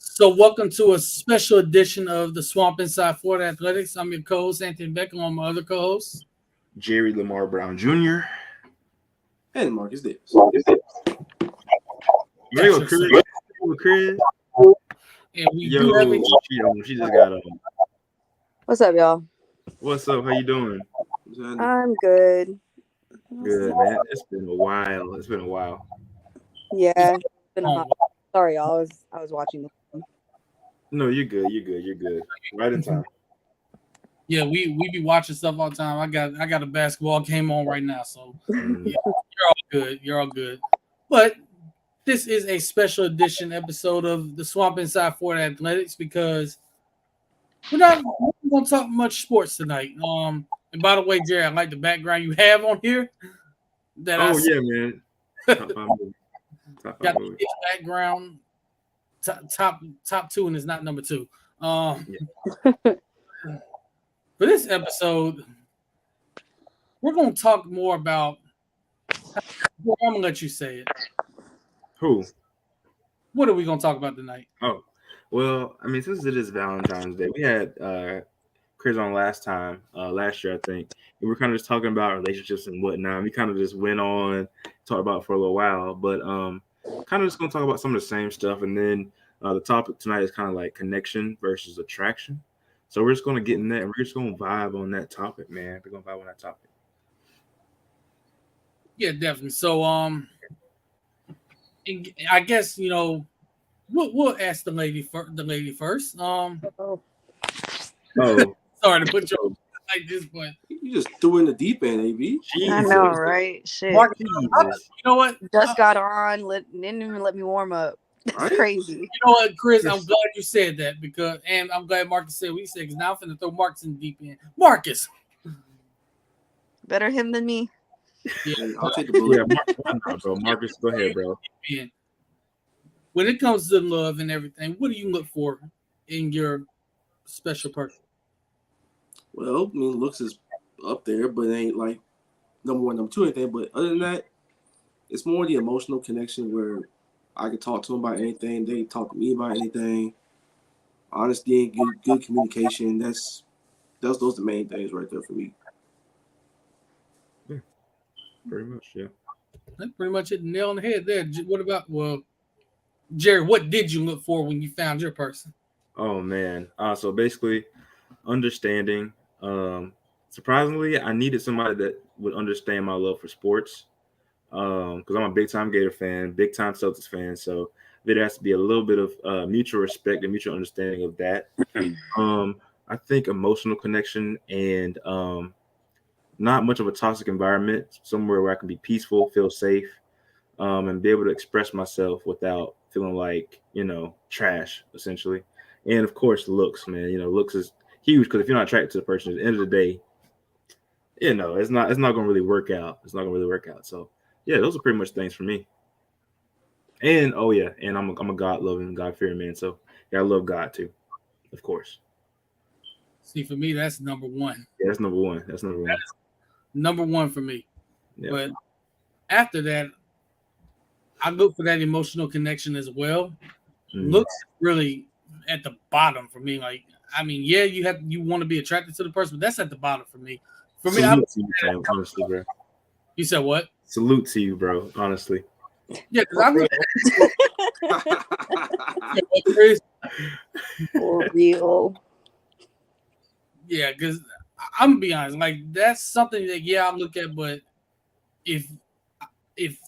So, welcome to a special edition of the Swamp Inside Florida Athletics. I'm your co-host Anthony Beck, along with my other co-host Jerry Lamar Brown Jr. and Marcus Davis. Real Chris. And we do have a she just got on. What's up, y'all? What's up? How you doing? I'm good. Good, man. It's been a while. Yeah. It's been a hot- Sorry, y'all. I was watching the film. No, you're good. Right in time. Yeah, we be watching stuff all the time. I got a basketball game on right now, so yeah, you're all good. But this is a special edition episode of the Swamp Inside Florida Athletics because we're not going to talk much sports tonight. And by the way, Jerry, I like the background you have on here. Man. Got the background. Top two, and it's not number two. For this episode, we're going to talk more about. I'm going to let you say it. Who? What are we going to talk about tonight? Oh, well, I mean, since it is Valentine's Day, we had Chris on last year, I think. And we're kind of just talking about relationships and whatnot. We kind of just went on, talked about it for a little while, but kind of just going to talk about some of the same stuff. And then the topic tonight is kind of like connection versus attraction. So we're just going to get in that, and we're just going to vibe on that topic, man. We're going to vibe on that topic. Yeah, definitely. So, I guess we'll ask the lady first. Oh. Sorry to put you like this, but you just threw in the deep end, AB. I know, right? Shit. Mark, you know what? Just got on. Didn't even let me warm up. That's Right? crazy. You know what, Chris? I'm glad you said that and I'm glad Marcus said what he said because now I'm finna throw Marcus in the deep end. Marcus, Better him than me. yeah, I'll take the bullet. Bro. Marcus, go ahead, bro. when it comes to love and everything, what do you look for in your special person? Well, I mean, looks is up there, but it ain't like number one, number two, anything. But other than that, it's more the emotional connection where I can talk to them about anything. They talk to me about anything. Honesty and good communication. Those are the main things right there for me. Yeah, pretty much, yeah. That's pretty much it. Nail on the head there. What about, Jerry, what did you look for when you found your person? Oh, man. So basically, understanding. Surprisingly, I needed somebody that would understand my love for sports. Because I'm a big-time Gator fan, big-time Celtics fan, so there has to be a little bit of mutual respect and mutual understanding of that. I think emotional connection and not much of a toxic environment, somewhere where I can be peaceful, feel safe, and be able to express myself without feeling like, trash, essentially. And, of course, looks, man. Looks is huge because if you're not attracted to the person, at the end of the day, it's not going to really work out. It's not going to really work out. So, yeah, those are pretty much things for me. And and I'm a God-loving, God-fearing man, so I love God too, of course. See, for me, that's number one. Yeah, that's number one. Number one for me. Yeah. But after that, I look for that emotional connection as well. Looks really at the bottom for me. Like, I mean, yeah, you want to be attracted to the person, but that's at the bottom for me. For me, honestly, bro. You said what? Salute to you, bro. Honestly. Yeah, because I look For real. Yeah, because I'm gonna be honest, like that's something that I look at, but if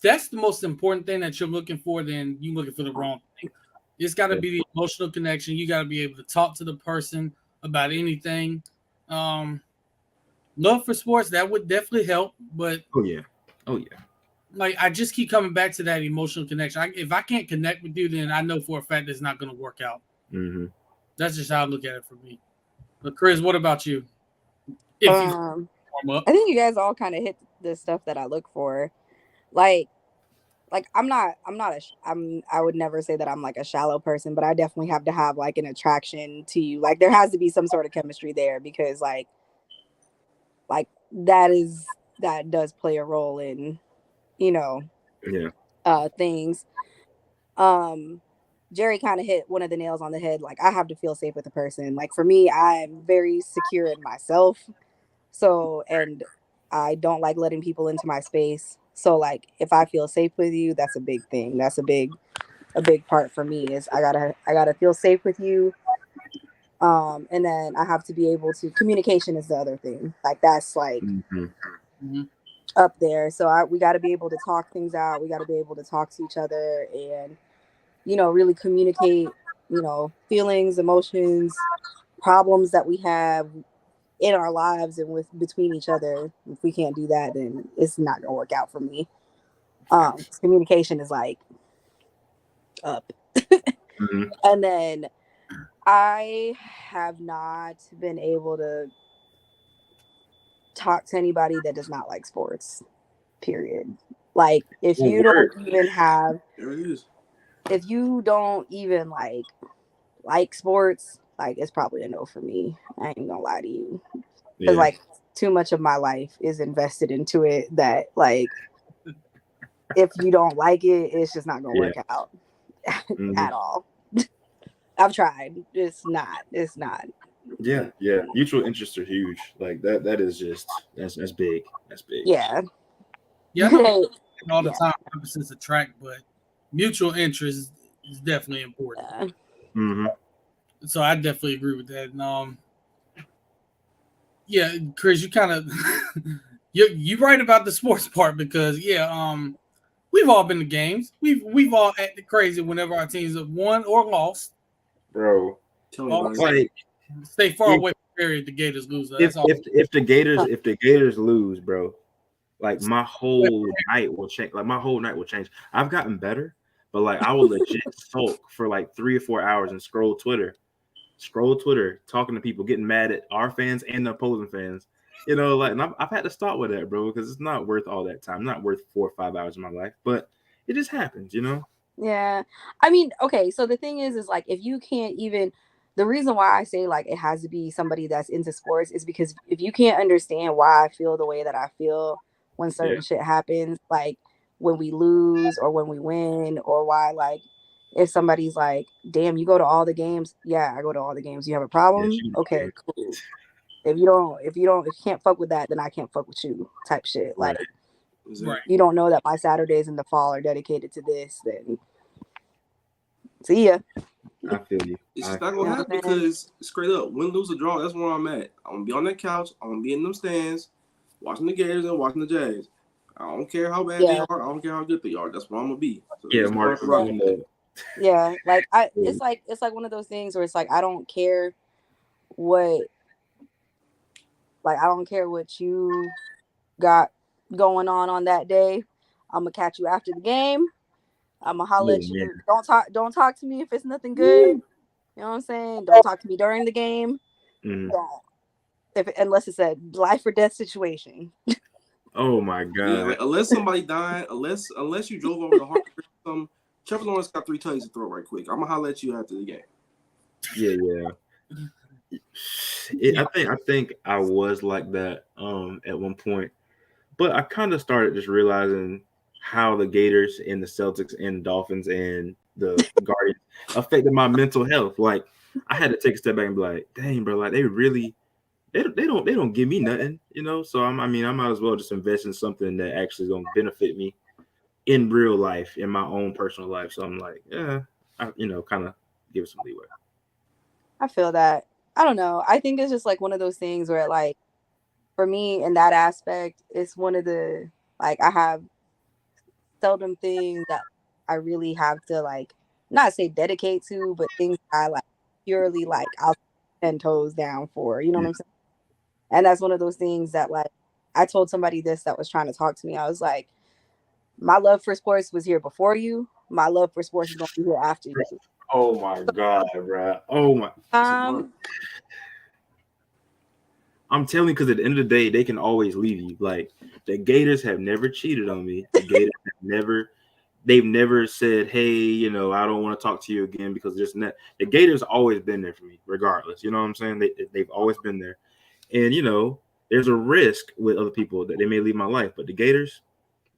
that's the most important thing that you're looking for, then you're looking for the wrong thing. It's got to be the emotional connection. You got to be able to talk to the person about anything. Love for sports, that would definitely help, but oh yeah. Like I just keep coming back to that emotional connection. If I can't connect with you, then I know for a fact it's not going to work out. Mm-hmm. That's just how I look at it for me. But Chris, what about you? I think you guys all kind of hit the stuff that I look for. Like I would never say that I'm like a shallow person, but I definitely have to have like an attraction to you. Like there has to be some sort of chemistry there because like that does play a role in, things. Jerry kind of hit one of the nails on the head. Like, I have to feel safe with a person. Like, for me, I'm very secure in myself. So, and I don't like letting people into my space. So, like, if I feel safe with you, that's a big thing. That's a big part for me is I gotta feel safe with you. And then I have to be able to, communication is the other thing. Like, that's like up there. So we got to be able to talk things out. We got to be able to talk to each other and, really communicate, feelings, emotions, problems that we have in our lives and between each other. If we can't do that, then it's not gonna work out for me. Communication is like up. And then I have not been able to talk to anybody that does not like sports, period. Like, if you don't even have, if you don't even like sports, like, it's probably a no for me. I ain't gonna lie to you. Because like, too much of my life is invested into it that, like, if you don't like it, it's just not gonna work out at all. I've tried. It's not. Yeah. Mutual interests are huge. Like that is just that's big. That's big. Yeah. Yeah, I know all the time opposites attract, but mutual interest is definitely important. Yeah. So I definitely agree with that. And yeah, Chris, you kind of you right about the sports part because we've all been to games. We've all acted crazy whenever our teams have won or lost. Bro, like, stay far away from Perry if the Gators lose. If the Gators lose, bro, like my whole night will change. Like my whole night will change. I've gotten better, but like I will legit sulk for like 3 or 4 hours and scroll Twitter, talking to people, getting mad at our fans and the opposing fans. Like, and I've had to start with that, bro, because it's not worth all that time. Not worth 4 or 5 hours of my life, but it just happens, Yeah. I mean, okay, so the thing is like, if you can't even, the reason why I say like it has to be somebody that's into sports is because if you can't understand why I feel the way that I feel when certain shit happens, like when we lose or when we win, or why, like, if somebody's like, damn, you go to all the games. Yeah, I go to all the games. You have a problem? Okay, cool. If you can't fuck with that, then I can't fuck with you, type shit. Like, you don't know that my Saturdays in the fall are dedicated to this, then see ya. I feel you. It's just not gonna happen because, straight up, win, lose, or draw, that's where I'm at. I'm gonna be on that couch. I'm gonna be in them stands, watching the Gators and watching the Jags. I don't care how bad they are. I don't care how good they are. That's where I'm gonna be. So Mark. Yeah, like it's like one of those things where it's like I don't care what you got going on that day. I'm gonna catch you after the game. I'm gonna holler at you. Don't talk to me if it's nothing good. You know what I'm saying? Don't talk to me during the game. Don't. Unless it's a life or death situation. Oh my god! Yeah, like, unless somebody died, unless you drove over the heart or something. Trevor Lawrence got 3 touchdowns to throw right quick. I'm gonna holler at you after the game. Yeah. I think I was like that at one point, but I kind of started just realizing how the Gators and the Celtics and the Dolphins and the Guardians affected my mental health. Like, I had to take a step back and be like, dang, bro, like they don't give me nothing, So I might as well just invest in something that actually is gonna benefit me in real life, in my own personal life. So I'm like, yeah, kind of give it some leeway. I feel that. I don't know. I think it's just like one of those things where, like, for me in that aspect, it's one of the, like, I have seldom things that I really have to, like, not say dedicate to, but things I like purely, like, I'll 10 toes down for, you know what I'm saying? And that's one of those things that, like, I told somebody this that was trying to talk to me. I was like, my love for sports was here before you. My love for sports is going to be here after you. Oh my god, bro. Oh my. I'm telling you, because at the end of the day, they can always leave you. Like, the Gators have never cheated on me. The Gators they've never said, hey, I don't want to talk to you again because the Gators always been there for me, regardless. You know what I'm saying? They've always been there. And, there's a risk with other people that they may leave my life. But the Gators,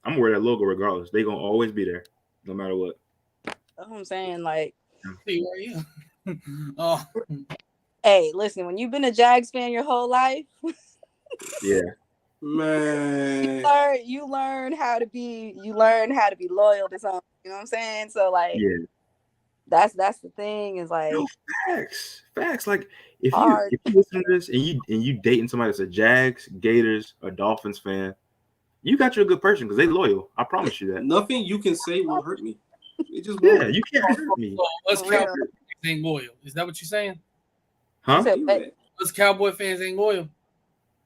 I'm going to wear that logo regardless. They're going to always be there, no matter what. That's what I'm saying. Like, See where you. Oh, Hey, listen, when you've been a Jags fan your whole life, Yeah. Man, you learn how to be loyal to something. You know what I'm saying? So like, Yeah. that's the thing is like No, facts. Like if hard. you listen to this and you dating somebody that's a Jags, Gators, or Dolphins fan, you got you a good person because they loyal. I promise you that. nothing you can say will hurt me. It just Yeah, won't. you can't hurt me, so us For real. Cowboy fans ain't loyal. Is that what you're saying? huh? So, Us Cowboy fans ain't loyal.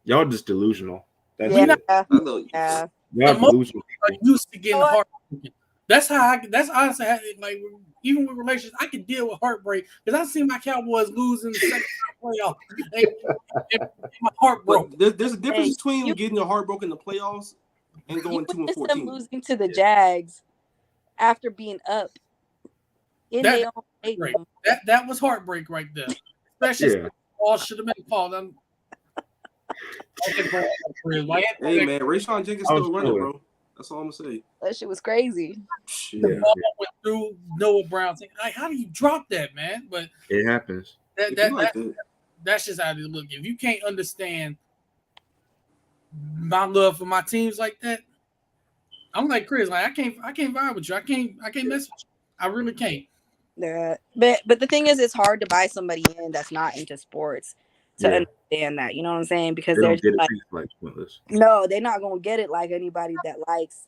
Y'all just delusional. That's yeah, it. I know. yeah. Y'all The most delusional are people. used to getting You know what? heartbroken. That's how that's honestly how, like even with relationships, I can deal with heartbreak because I see my Cowboys lose in the second playoff. My heart broke. But there's a difference Hey, between you- getting your heart broken in the playoffs and You going 2 and witnessed them 14. losing to the Jags after being up in That- their own stadium. That was heartbreak right there. Especially Yeah. all should have been called. Hey man, Rayshon Jenkins I was still running, chilling. bro. That's all I'm gonna say. That shit was crazy. Shit. The Yeah, ball went through Noah Brown. Like, how do you drop that, man? But it happens. It be like that. that's just how it look. If you can't understand my love for my teams like that, I'm like Chris. Like I can't vibe with you. I can't mess with you. I really can't. But the thing is, it's hard to buy somebody in that's not into sports to Yeah. understand that. You know what I'm saying? Because They they're don't just get it. like, It's like pointless. no, they're not gonna get it like anybody that likes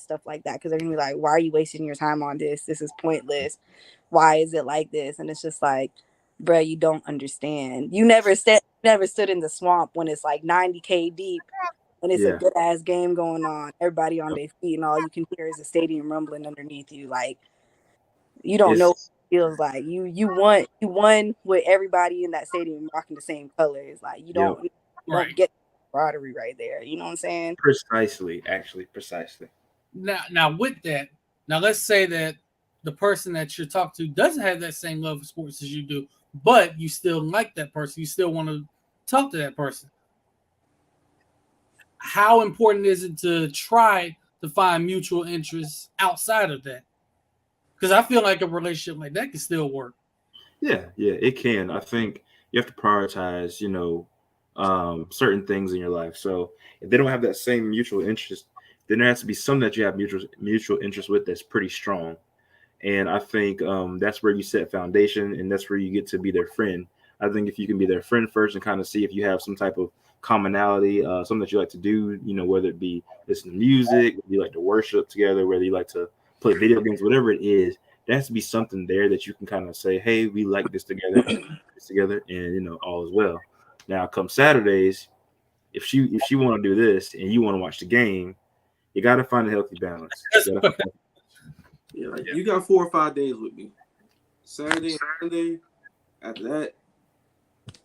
stuff like that. Because they're gonna be like, why are you wasting your time on this? This is pointless. Why is it like this? And it's just like, bruh, you don't understand. You never stood in the swamp when it's like 90K deep and it's a Yeah. good ass game going on. Everybody on their feet and all you can hear is a stadium rumbling underneath you. Like you don't know what it feels like. You won with everybody in that stadium rocking the same colors. Like you don't Right. get camaraderie right there. You know what I'm saying? Precisely. Now with that, now let's say that the person that you're talking to doesn't have that same love for sports as you do, but you still like that person. You still want to talk to that person. How important is it to try to find mutual interests outside of that? Because I feel like a relationship like that can still work. Yeah, it can. I think you have to prioritize, certain things in your life. So if they don't have that same mutual interest, then there has to be some that you have mutual interest with that's pretty strong. And I think that's where you set foundation, and that's where you get to be their friend. I think if you can be their friend first and kind of see if you have some type of commonality, something that you like to do, whether it be listen to music, whether you like to worship together, whether you like to play video games, whatever it is, there has to be something there that you can kind of say, hey, we like this together, and all is well. Now, come Saturdays, if she want to do this and you want to watch the game, you got to find a healthy balance. Yeah, like you got 4 or 5 days with me. Saturday and Sunday. After that,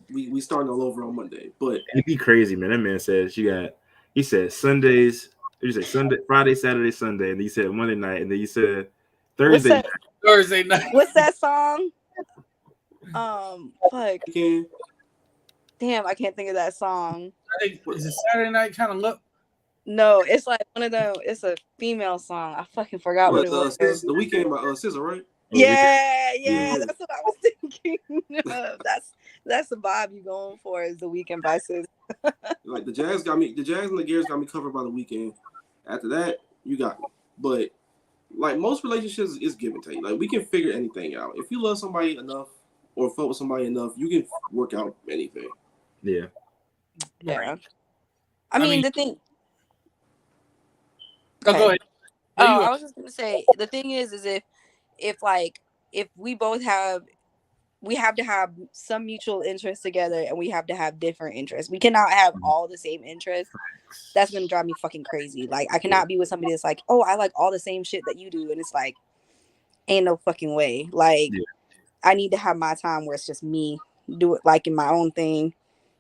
we starting all over on Monday. But it'd be crazy, man. That man says he said Sundays. You say Sunday, Friday, Saturday, Sunday, and then you said Monday night, and then you said Thursday. Thursday night. What's that song? Fuck. again, Damn, I can't think of that song. Is it Saturday night kind of look? No, it's like one of them. It's a female song. I fucking forgot what it was. the weekend by SZA, right? Yeah, Yeah. that's what I was thinking of. That's the vibe you going for is the weekend by SZA. Like the Jazz and the Gears got me covered by the weekend. After that, you got me. But like most relationships is give and take. Like we can figure anything out. If you love somebody enough or fuck with somebody enough, you can work out anything. Yeah. Yeah. I mean the thing. Oh, go ahead. I was just gonna say the thing is if we both we have to have some mutual interests together and we have to have different interests. We cannot have all the same interests. That's gonna drive me fucking crazy. Like I cannot be with somebody that's like, oh, I like all the same shit that you do, and it's like, ain't no fucking way. Like I need to have my time where it's just me do it liking my own thing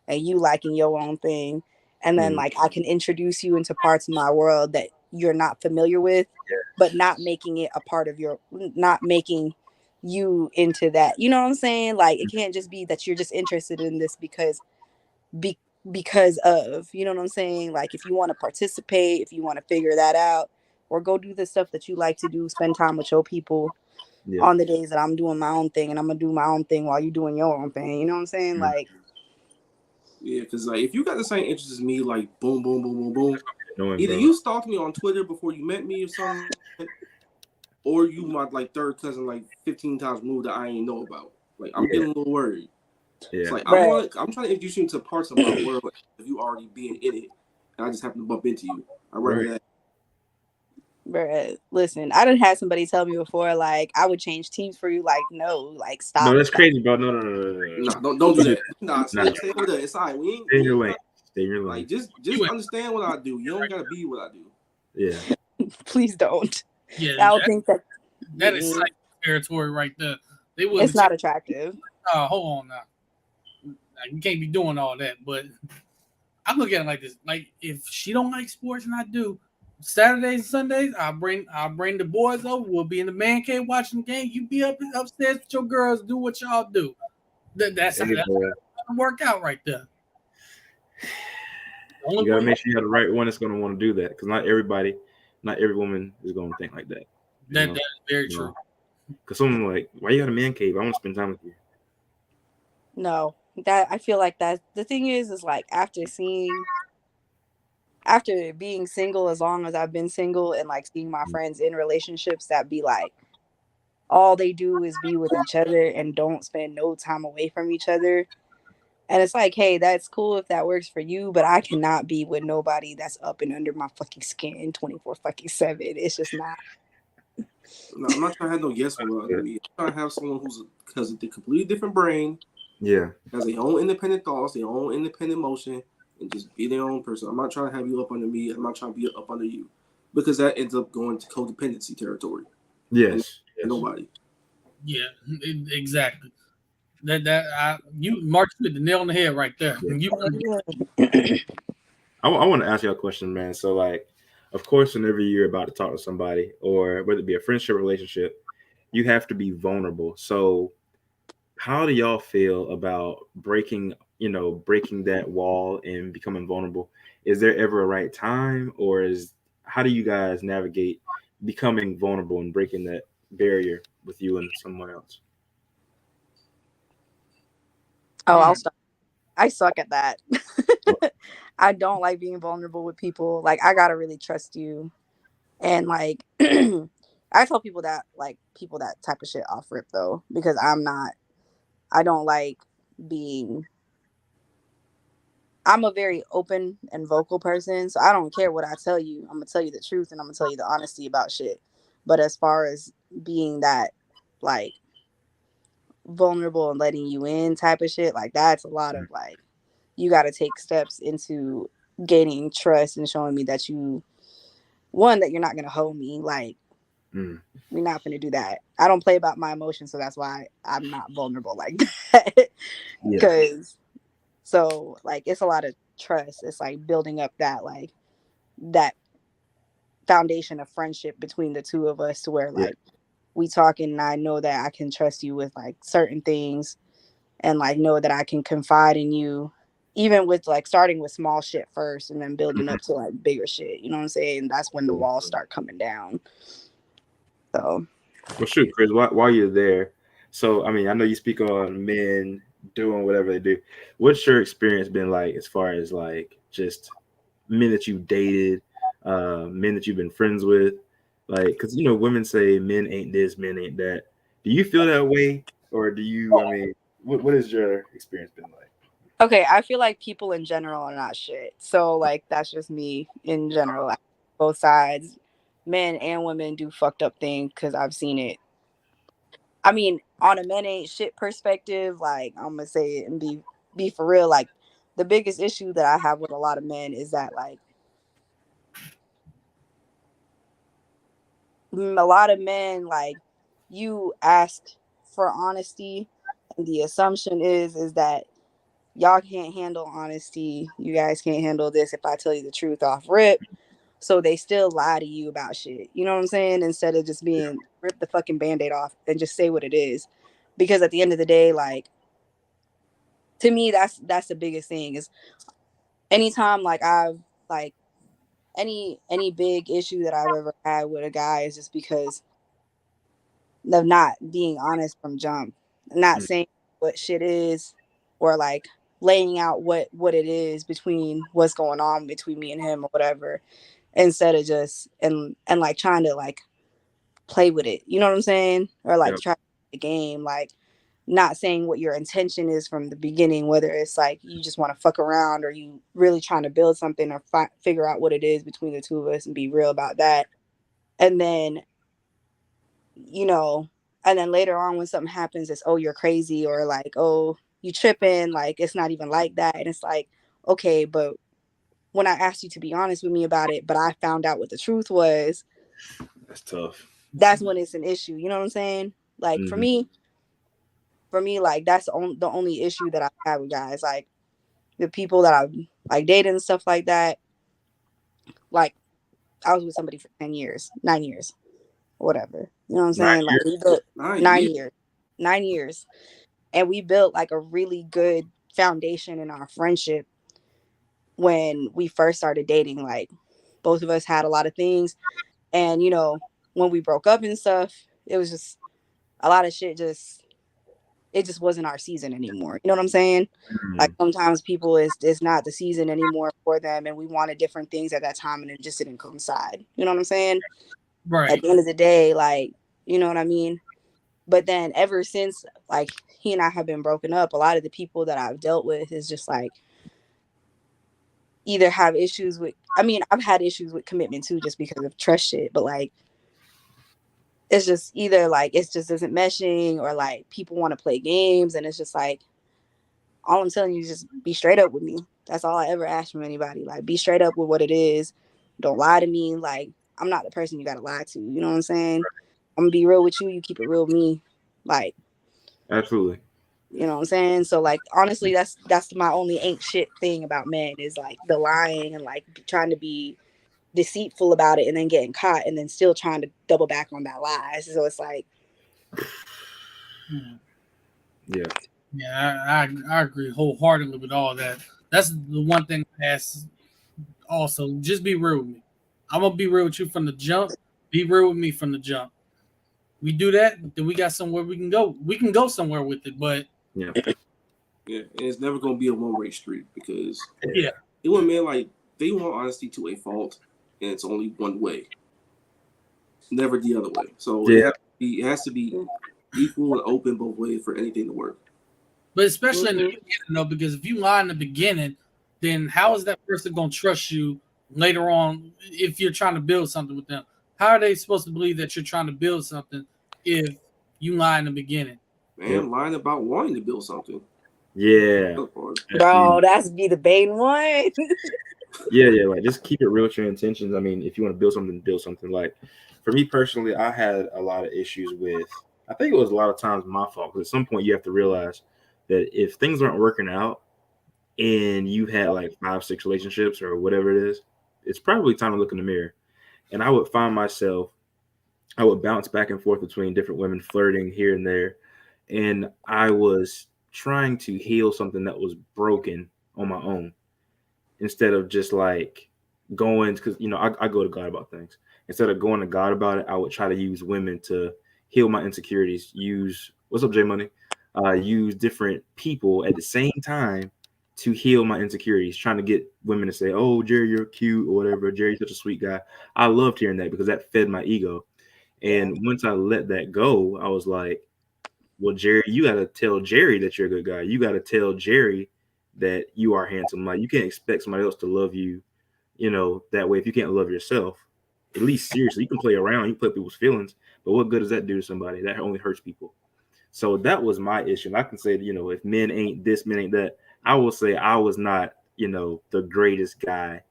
and you liking your own thing. And then like I can introduce you into parts of my world that you're not familiar with, but not making it a part of not making you into that. You know what I'm saying? Like it can't just be that you're just interested in this because of, you know what I'm saying? Like if you want to participate, if you want to figure that out, or go do the stuff that you like to do, spend time with your people, Yeah. on the days that I'm doing my own thing, and I'm gonna do my own thing while you doing your own thing. You know what I'm saying? Mhm. Like, Yeah, because like if you got the same interests as me, like boom, boom, boom, boom, boom. Annoying, Either bro. you stalked me on Twitter before you met me or something, or you my like third cousin like 15 times moved that I ain't know about. Like I'm Yeah. getting a little worried. It's Yeah. like Right. I'm trying to introduce you into parts of my world if you already being in it, and I just happen to bump into you. I rather Right. that. bruh, listen, I done had somebody tell me before, like, I would change teams for you. Like, no, like, stop. No, that's crazy, bro. No. Nah, don't do that. Nah, Nah. stay over there. It's all right. We Stay in your ain't lane. Stay in your lane. like just You ain't- understand what I do. You don't gotta be what I do. Yeah. Please don't. Yeah, I don't think that that is psycho territory right there. They wouldn't. it's not attractive. Hold on now. Like, you can't be doing all that. But I look at it like this: like if she don't like sports and I do, Saturdays and Sundays, I'll bring the boys over. We'll be in the man cave watching the game. You be upstairs with your girls, do what y'all do. That's Hey, how bro. to work out right there. You gotta make sure you have the right one that's gonna want to do that, because not every woman is gonna think like that. That is very true. Because someone like, why you got a man cave? I want to spend time with you. No, that I feel like that the thing is like after being single as long as I've been single and like seeing my friends in relationships that be like all they do is be with each other and don't spend no time away from each other. And it's like, hey, that's cool if that works for you, but I cannot be with nobody that's up and under my fucking skin 24/7. It's just not. No, I'm not trying to have no yes one under me. I'm trying to have someone who's has a completely different brain, Yeah. has their own independent thoughts, their own independent motion, and just be their own person. I'm not trying to have you up under me. I'm not trying to be up under you, because that ends up going to codependency territory. Yes. Nobody. Yeah, exactly. You Mark, you hit the nail on the head right there. Yeah. I want to ask you a question, man. So, like, of course, whenever you're about to talk to somebody, or whether it be a friendship relationship, you have to be vulnerable. So, how do y'all feel about breaking that wall and becoming vulnerable? Is there ever a right time, or how do you guys navigate becoming vulnerable and breaking that barrier with you and someone else? Oh, I'll stop. I suck at that. I don't like being vulnerable with people. Like, I gotta really trust you. And like I tell people that type of shit off rip though, because I don't like being I'm a very open and vocal person, so I don't care what I tell you. I'm gonna tell you the truth and I'm gonna tell you the honesty about shit. But as far as being that like vulnerable and letting you in type of shit, like that's a lot of like you got to take steps into gaining trust and showing me that that you're not going to hold me. Like, we're not going to do that. I don't play about my emotions, so that's why I'm not vulnerable like that. Because, so, like, it's a lot of trust. It's like building up that foundation of friendship between the two of us to where, like, we talking and I know that I can trust you with, like, certain things and, like, know that I can confide in you. Even with like starting with small shit first and then building up to like bigger shit, you know what I'm saying? That's when the walls start coming down. So, well, shoot, Chris, while you're there, so I mean, I know you speak on men doing whatever they do. What's your experience been like as far as like just men that you dated, men that you've been friends with? Like, because women say men ain't this, men ain't that. Do you feel that way, or do you? I mean, what has your experience been like? okay, I feel like people in general are not shit. So like that's just me in general. Like, both sides, men and women do fucked up things because I've seen it. I mean, on a men ain't shit perspective, like I'm gonna say it and be for real. Like the biggest issue that I have with a lot of men is that like a lot of men like you ask for honesty and the assumption is that y'all can't handle honesty. You guys can't handle this if I tell you the truth off rip. So they still lie to you about shit. You know what I'm saying? Instead of just being rip the fucking band-aid off and just say what it is. Because at the end of the day, like to me, that's the biggest thing is anytime like I've like any big issue that I've ever had with a guy is just because of not being honest from jump, not saying what shit is, or like laying out what it is between what's going on between me and him or whatever, instead of just and like trying to like play with it, you know what I'm saying, or like try the game, like not saying what your intention is from the beginning, whether it's like you just want to fuck around or you really trying to build something or figure out what it is between the two of us and be real about that. And then, you know, and then later on when something happens, it's, oh, you're crazy, or like, oh, you tripping, like it's not even like that. And it's like, okay, but when I asked you to be honest with me about it, but I found out what the truth was, that's tough. That's when it's an issue, you know what I'm saying? Like for me, like that's the only issue that I have with guys, like the people that I've like dated and stuff like that. Like I was with somebody for 9 years, whatever. You know what I'm saying? Like we built 9 years, and we built like a really good foundation in our friendship when we first started dating. Like both of us had a lot of things, and you know, when we broke up and stuff, it was just a lot of shit. It just wasn't our season anymore. You know what I'm saying? Like sometimes people it's not the season anymore for them, and we wanted different things at that time, and it just didn't coincide. You know what I'm saying? Right. At the end of the day, like, you know what I mean? But then ever since like he and I have been broken up, a lot of the people that I've dealt with is just like either have issues with, I mean, I've had issues with commitment too, just because of trust shit, but like it's just either like it just isn't meshing, or like people want to play games, and it's just like all I'm telling you is just be straight up with me. That's all I ever ask from anybody. Like be straight up with what it is. Don't lie to me. Like I'm not the person you gotta lie to. You know what I'm saying? I'm gonna be real with you. You keep it real with me. Like absolutely. You know what I'm saying? So like honestly, that's my only ain't shit thing about men is like the lying and like trying to be deceitful about it and then getting caught and then still trying to double back on that lie. So it's like, yeah, I agree wholeheartedly with all that. That's the one thing I ask also. Just be real with me. I'm gonna be real with you from the jump. Be real with me from the jump. We do that, then we got somewhere we can go. We can go somewhere with it, but yeah, and it's never gonna be a one-way street because yeah, it would mean like they want honesty to a fault, and it's only one way, never the other way. So it has to be equal and open both ways for anything to work. But especially in the beginning, though, because if you lie in the beginning, then how is that person going to trust you later on if you're trying to build something with them? How are they supposed to believe that you're trying to build something if you lie in the beginning? Man, lying about wanting to build something. Yeah. Bro, that's be the main one. yeah, like just keep it real with your intentions. I mean, if you want to build something. Like for me personally, I had a lot of issues with, I think it was a lot of times my fault, because at some point you have to realize that if things aren't working out and you had like 5-6 relationships or whatever it is, it's probably time to look in the mirror. And I would find myself, I would bounce back and forth between different women, flirting here and there. And I was trying to heal something that was broken on my own, instead of just like going, because, you know, I go to God about things. Instead of going to God about it, I would try to use women to heal my insecurities. What's up, J Money? Use different people at the same time to heal my insecurities, trying to get women to say, oh, Jerry, you're cute, or whatever. Jerry's such a sweet guy. I loved hearing that because that fed my ego. And once I let that go, I was like, well, Jerry, you got to tell Jerry that you're a good guy. You got to tell Jerry that you are handsome. Like, you can't expect somebody else to love you, you know, that way. If you can't love yourself, at least seriously, you can play around, you play people's feelings, but what good does that do to somebody? That only hurts people. So that was my issue. And I can say, you know, if men ain't this, men ain't that, I will say I was not, you know, the greatest guy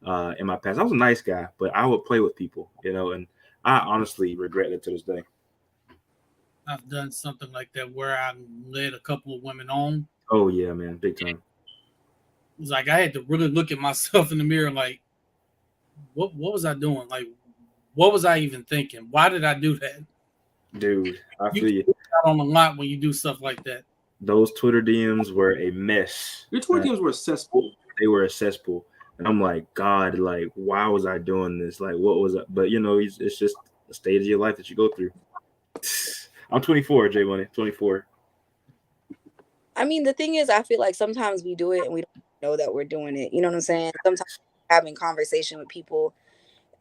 in my past. I was a nice guy, but I would play with people, you know, and I honestly regret it to this day. I've done something like that where I led a couple of women on. Oh yeah, man, big time. It was like I had to really look at myself in the mirror, like, what was I doing? Like, what was I even thinking? Why did I do that? Dude, I feel you. Out on a lot when you do stuff like that. Those Twitter DMs were a mess. Your Twitter DMs were a cesspool. They were a cesspool. And I'm like, God, like, why was I doing this? Like, what was it? But, you know, it's just a stage of your life that you go through. I'm 24, J Money. 24. I mean, the thing is, I feel like sometimes we do it and we don't know that we're doing it. You know what I'm saying? Sometimes having conversation with people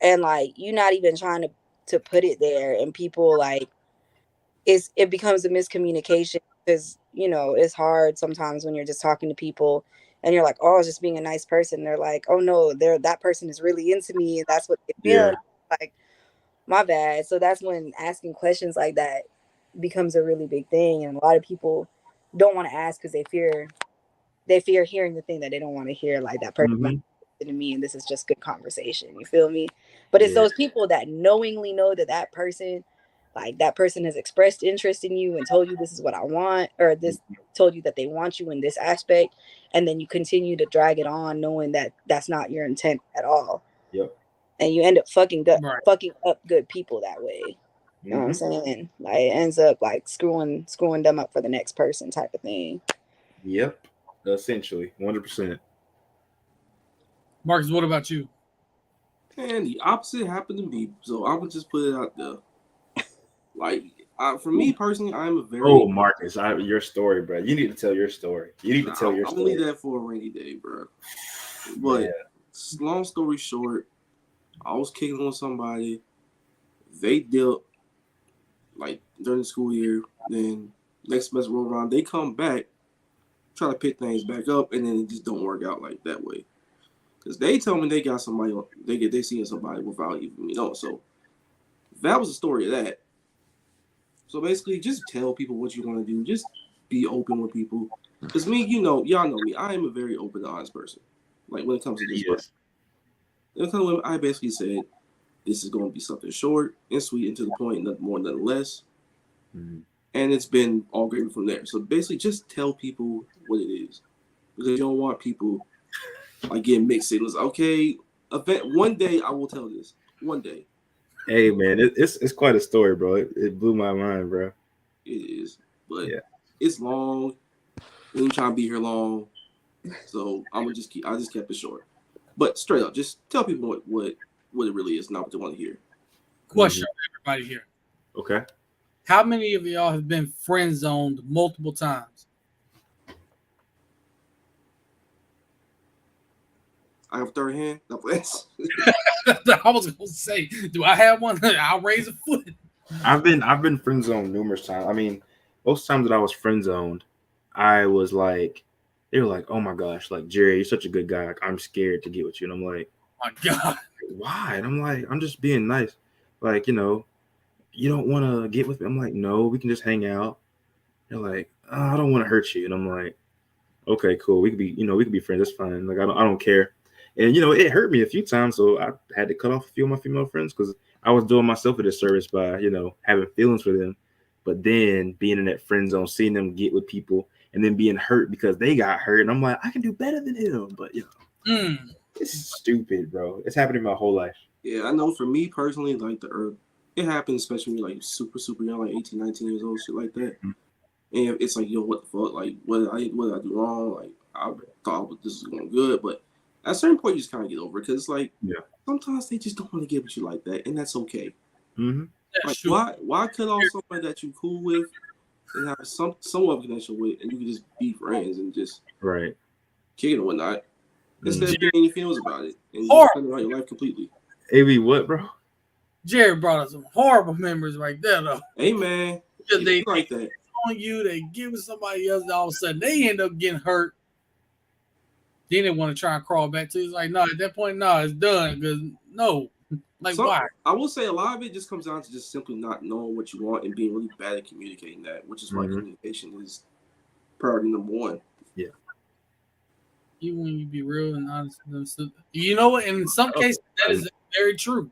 and like you're not even trying to put it there, and people like it becomes a miscommunication because it's hard sometimes when you're just talking to people and you're like, oh, I was just being a nice person. They're like, oh no, that person is really into me and that's what they feel. Yeah. Like, my bad. So that's when asking questions like that becomes a really big thing, and a lot of people don't want to ask because they fear hearing the thing that they don't want to hear, like that person Mhm. to me and this is just good conversation, you feel me? But it's Yeah. those people that knowingly know that person has expressed interest in you and told you this is what I want, or this told you that they want you in this aspect, and then you continue to drag it on knowing that that's not your intent at all. Yep. And you end up fucking Right. up good people that way. You know what I'm Mhm. saying? Like it ends up like screwing them up for the next person type of thing. Yep. Essentially, 100%. Marcus, what about you? And the opposite happened to me, so I would just put it out there. Like, for me personally, I'm a very. Oh, Marcus, your story, bro. You need to tell your story. You need to tell your I'm story. gonna leave that for a rainy day, bro. But long story short, I was kicking on somebody. They dealt like during the school year. Then next semester roll around, they come back, try to pick things back up, and then it just don't work out like that way. Because they tell me they got somebody, they seeing somebody without even know. So that was the story of that. So basically, just tell people what you want to do. Just be open with people. Because me, y'all know me. I am a very open, honest person. Like when it comes to this, I basically said this is going to be something short and sweet and to the point, nothing more, nothing less. Mm-hmm. And it's been all great from there. So basically, just tell people what it is, because you don't want people like getting mixed signals. Okay, one day I will tell this. One day. Hey man, it's quite a story, bro. It blew my mind, bro. It is, but it's long. We ain't trying to be here long, so I just kept it short. But straight up, just tell people what it really is, not what they want to hear. Question for everybody here. Okay. How many of y'all have been friend zoned multiple times? I have a third hand. No, please. I was gonna say, do I have one? I'll raise a foot. I've been friend zoned numerous times. I mean, most times that I was friend zoned, I was like, they were like, oh my gosh, like Jerry, you're such a good guy. Like, I'm scared to get with you. And I'm like, oh my God, why? And I'm like, I'm just being nice. Like, you don't want to get with me. I'm like, no, we can just hang out. They're like, oh, I don't want to hurt you. And I'm like, okay, cool. We could be friends. That's fine. Like, I don't care. And, it hurt me a few times. So I had to cut off a few of my female friends because I was doing myself a disservice by, having feelings for them. But then being in that friend zone, seeing them get with people and then being hurt because they got hurt. And I'm like, I can do better than him. But, it's stupid, bro. It's happened my whole life. Yeah, I know for me personally, like it happens, especially when you're like super, super young, like 18, 19 years old, shit like that. Mm-hmm. And it's like, yo, what the fuck? Like, what did I do wrong? Like, I thought this was going good. But at a certain point, you just kind of get over it. Because it's like, sometimes they just don't want to get with you like that. And that's okay. Mm-hmm. Like, why cut off somebody that you cool with and have somewhat of a connection with, and you can just be friends and just kick it and whatnot, instead of getting any feelings about it and just spend out your life completely. AB, what, bro? Jerry brought us some horrible memories right there, though. Hey, man. They like that. On you, they give it somebody else, and all of a sudden they end up getting hurt. Then they want to try and crawl back to you. It's like, no, at that point, no, it's done. Because no. Like, why? I will say a lot of it just comes down to just simply not knowing what you want and being really bad at communicating that, which is why communication is priority number one. Yeah. Even when you be real and honest. You know what? In some cases, that is very true.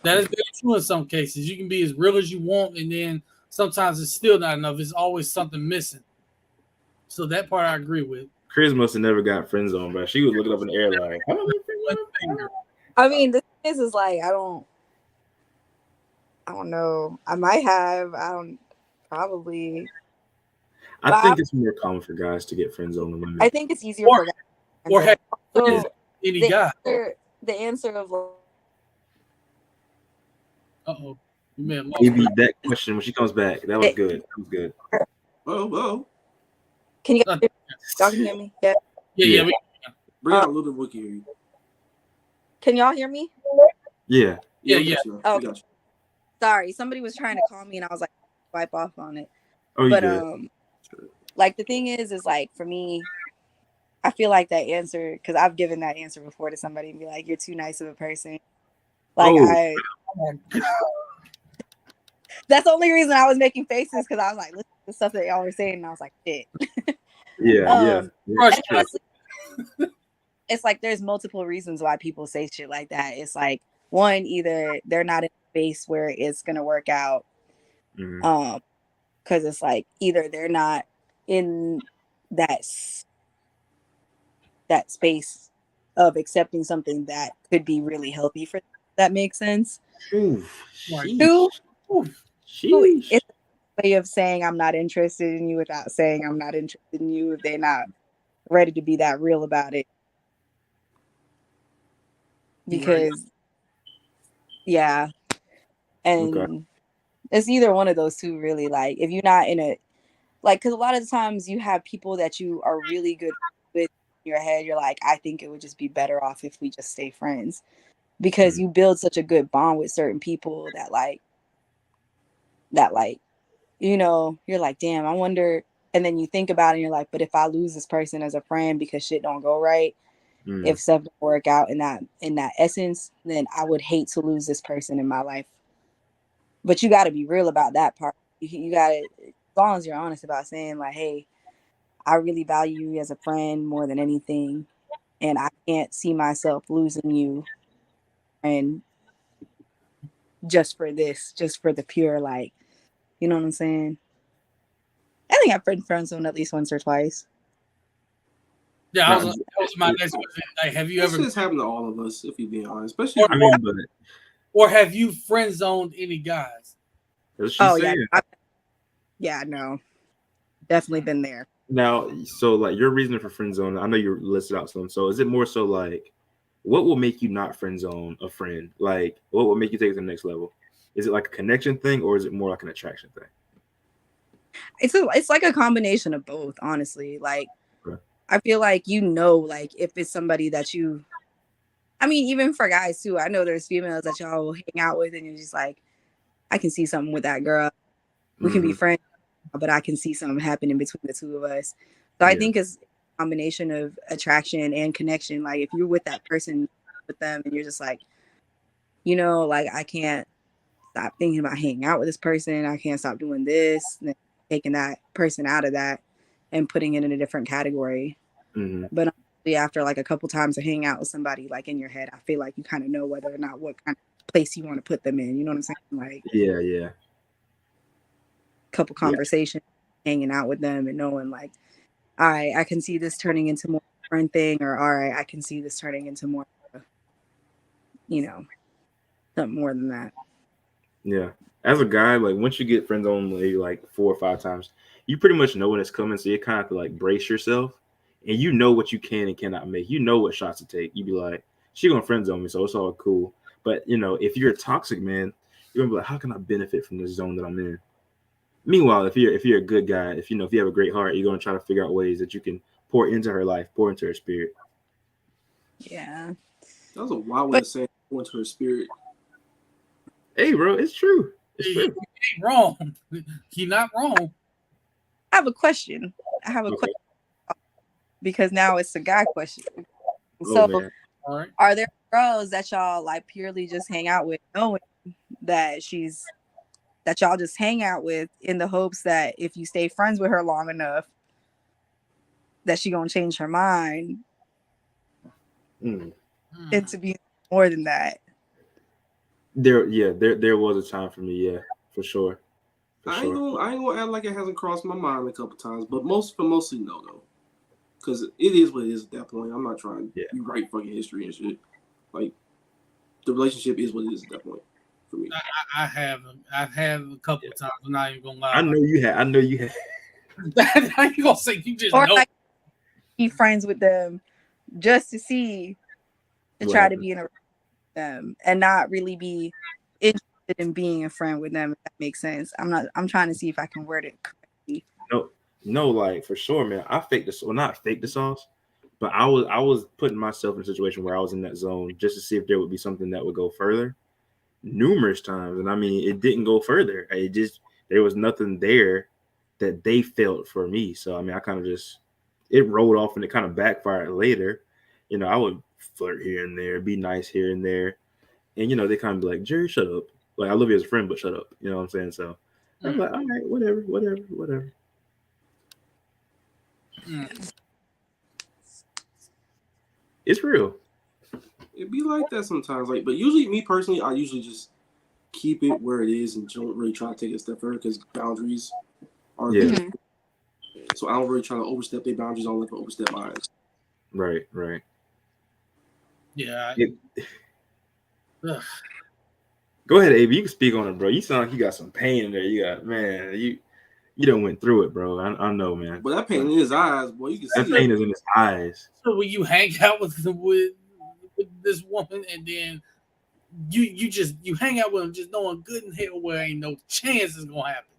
That is very true in some cases. You can be as real as you want, and then sometimes it's still not enough. There's always something missing. So that part I agree with. Chris must have never got friend zone, bro. She was looking up in the air like, I mean, the thing is like, I don't know. I might have. I don't probably. I think it's more common for guys to get friend zone than women. I think it's easier for guys. Or have any guy. The answer of uh-oh. You may have lost Maybe her. that question when she comes back. That was good. That was good. Oh. Can you guys y'all can hear me? Yeah. Yeah. Bring out a little bit. We can hear you. Can y'all hear me? Yeah. Yeah. We got you. Oh, We got you. sorry. Somebody was trying to call me and I was like, wipe off on it. Oh, you But good. like the thing is like for me, I feel like that answer, because I've given that answer before to somebody and be like, you're too nice of a person. Like Oh. that's the only reason I was making faces, because I was like, listen to the stuff that y'all were saying, and I was like, shit. Yeah. Crush And honestly, it's like there's multiple reasons why people say shit like that. It's like, one, either they're not in a space where it's gonna work out. Mhm. Because it's like either they're not in that space of accepting something that could be really healthy for them. That makes sense. Oof. Right. Two, Sheesh. it's a way of saying I'm not interested in you without saying I'm not interested in you if they're not ready to be that real about it. Because yeah. And Okay. it's either one of those two, really. Like if you're not in a like, because a lot of the times you have people that you are really good with in your head. You're like, I think it would just be better off if we just stay friends, because you build such a good bond with certain people that you know, you're like, damn, I wonder. And then you think about it and you're like, but if I lose this person as a friend because shit don't go right, if stuff don't work out in that essence, then I would hate to lose this person in my life. But you got to be real about that part. You got to, as long as you're honest about saying like, hey, I really value you as a friend more than anything, and I can't see myself losing you, and just for the pure, like, you know what I'm saying? I think I've been friend zoned at least once or twice. Yeah, Now, that was my next question. Like, have you This ever? just happened to all of us, if you're being honest. Especially, I mean, but Or have you friend zoned any guys? that's what she's saying. Yeah, no, definitely been there. Now, so like your reason for friend zone, I know you listed out some. So is it more so like, what will make you not friend zone a friend? Like, what will make you take it to the next level? Is it like a connection thing, or is it more like an attraction thing? It's like a combination of both, honestly. Like, Okay. I feel like, you know, like if it's somebody that you, I mean, even for guys too, I know there's females that y'all will hang out with and you're just like, I can see something with that girl. We can be friends, but I can see something happening between the two of us. So I think it's a combination of attraction and connection. Like if you're with that person, with them, and you're just like, you know, like I can't stop thinking about hanging out with this person. I can't stop doing this. And then taking that person out of that and putting it in a different category. But after like a couple times of hanging out with somebody, like in your head, I feel like you kind of know whether or not what kind of place you want to put them in. You know what I'm saying? Like couple conversations, hanging out with them and knowing like, all right, I can see this turning into more friend thing, or all right, I can see this turning into more, you know, something more than that. Yeah. As a guy, like once you get friends on maybe like 4 or 5 times, you pretty much know when it's coming. So you kind of have to like brace yourself, and you know what you can and cannot make. You know what shots to take. You be like, she gonna friend zone me, so it's all cool. But you know, if you're a toxic man, you're gonna be like, how can I benefit from this zone that I'm in? Meanwhile, if you're a good guy, if you have a great heart, you're gonna try to figure out ways that you can pour into her life, pour into her spirit. Yeah. That was a wild way of saying pour into her spirit. Hey, bro, it's true. It's true. You ain't wrong. You're not wrong. I have a question. Question because now it's a guy question. So, man. All right. Are there girls that y'all like purely just hang out with, knowing that y'all just hang out with in the hopes that if you stay friends with her long enough, that she gonna change her mind and to be more than that? There was a time for me, for sure. I ain't gonna act like it hasn't crossed my mind a couple times, but mostly no though, because it is what it is at that point. I'm not trying to rewrite fucking history and shit. Like the relationship is what it is at that point for me. I've had a couple of times. I'm not even gonna lie. I know you had. How you gonna say you just or know? like be friends with them just to try to be in a and not really be interested in being a friend with them, if that makes sense. I'm trying to see if I can word it correctly. No, like for sure, man. I faked this, well, not fake the sauce, but I was putting myself in a situation where I was in that zone just to see if there would be something that would go further numerous times. And I mean, it didn't go further. There was nothing there that they felt for me. So I mean, I kind of just, it rolled off and it kind of backfired later. You know, I would flirt here and there, be nice here and there. And, you know, they kind of be like, Jerry, shut up. Like, I love you as a friend, but shut up. You know what I'm saying? So I'm like, all right, whatever. It's real. It be like that sometimes. Like, but usually, me personally, I usually just keep it where it is and don't really try to take it a step further because boundaries are Yeah. there. So I don't really try to overstep their boundaries. I don't let them overstep mine. Right. Yeah. Go ahead, AB. You can speak on it, bro. You sound like you got some pain in there. You got, man, you done went through it, bro. I know, man. But that pain in his eyes, boy, you can see that pain is in his eyes. So when you hang out with this woman and then you hang out with him just knowing good and hell where ain't no chance it's gonna happen.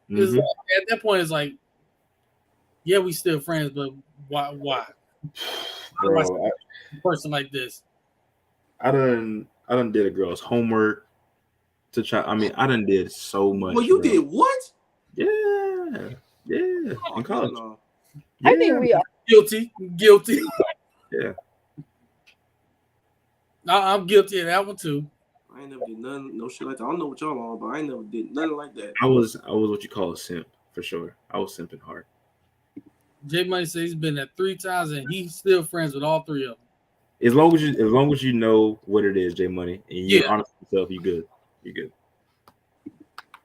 It's like, at that point, it's like, yeah, we still friends, but why? Bro, A person like this. I done did a girl's homework to try. I mean, I done did so much. Well, you bro. did what? Yeah. In college. No. Yeah. I think we are. Guilty. Yeah. I'm guilty of that one too. I ain't never did nothing, no shit like that. I don't know what y'all on, but I ain't never did nothing like that. I was what you call a simp for sure. I was simping hard. J Money says he's been there 3 times and he's still friends with all 3 of them. As long as you know what it is, J Money, and you're honest with yourself, you good. You're good.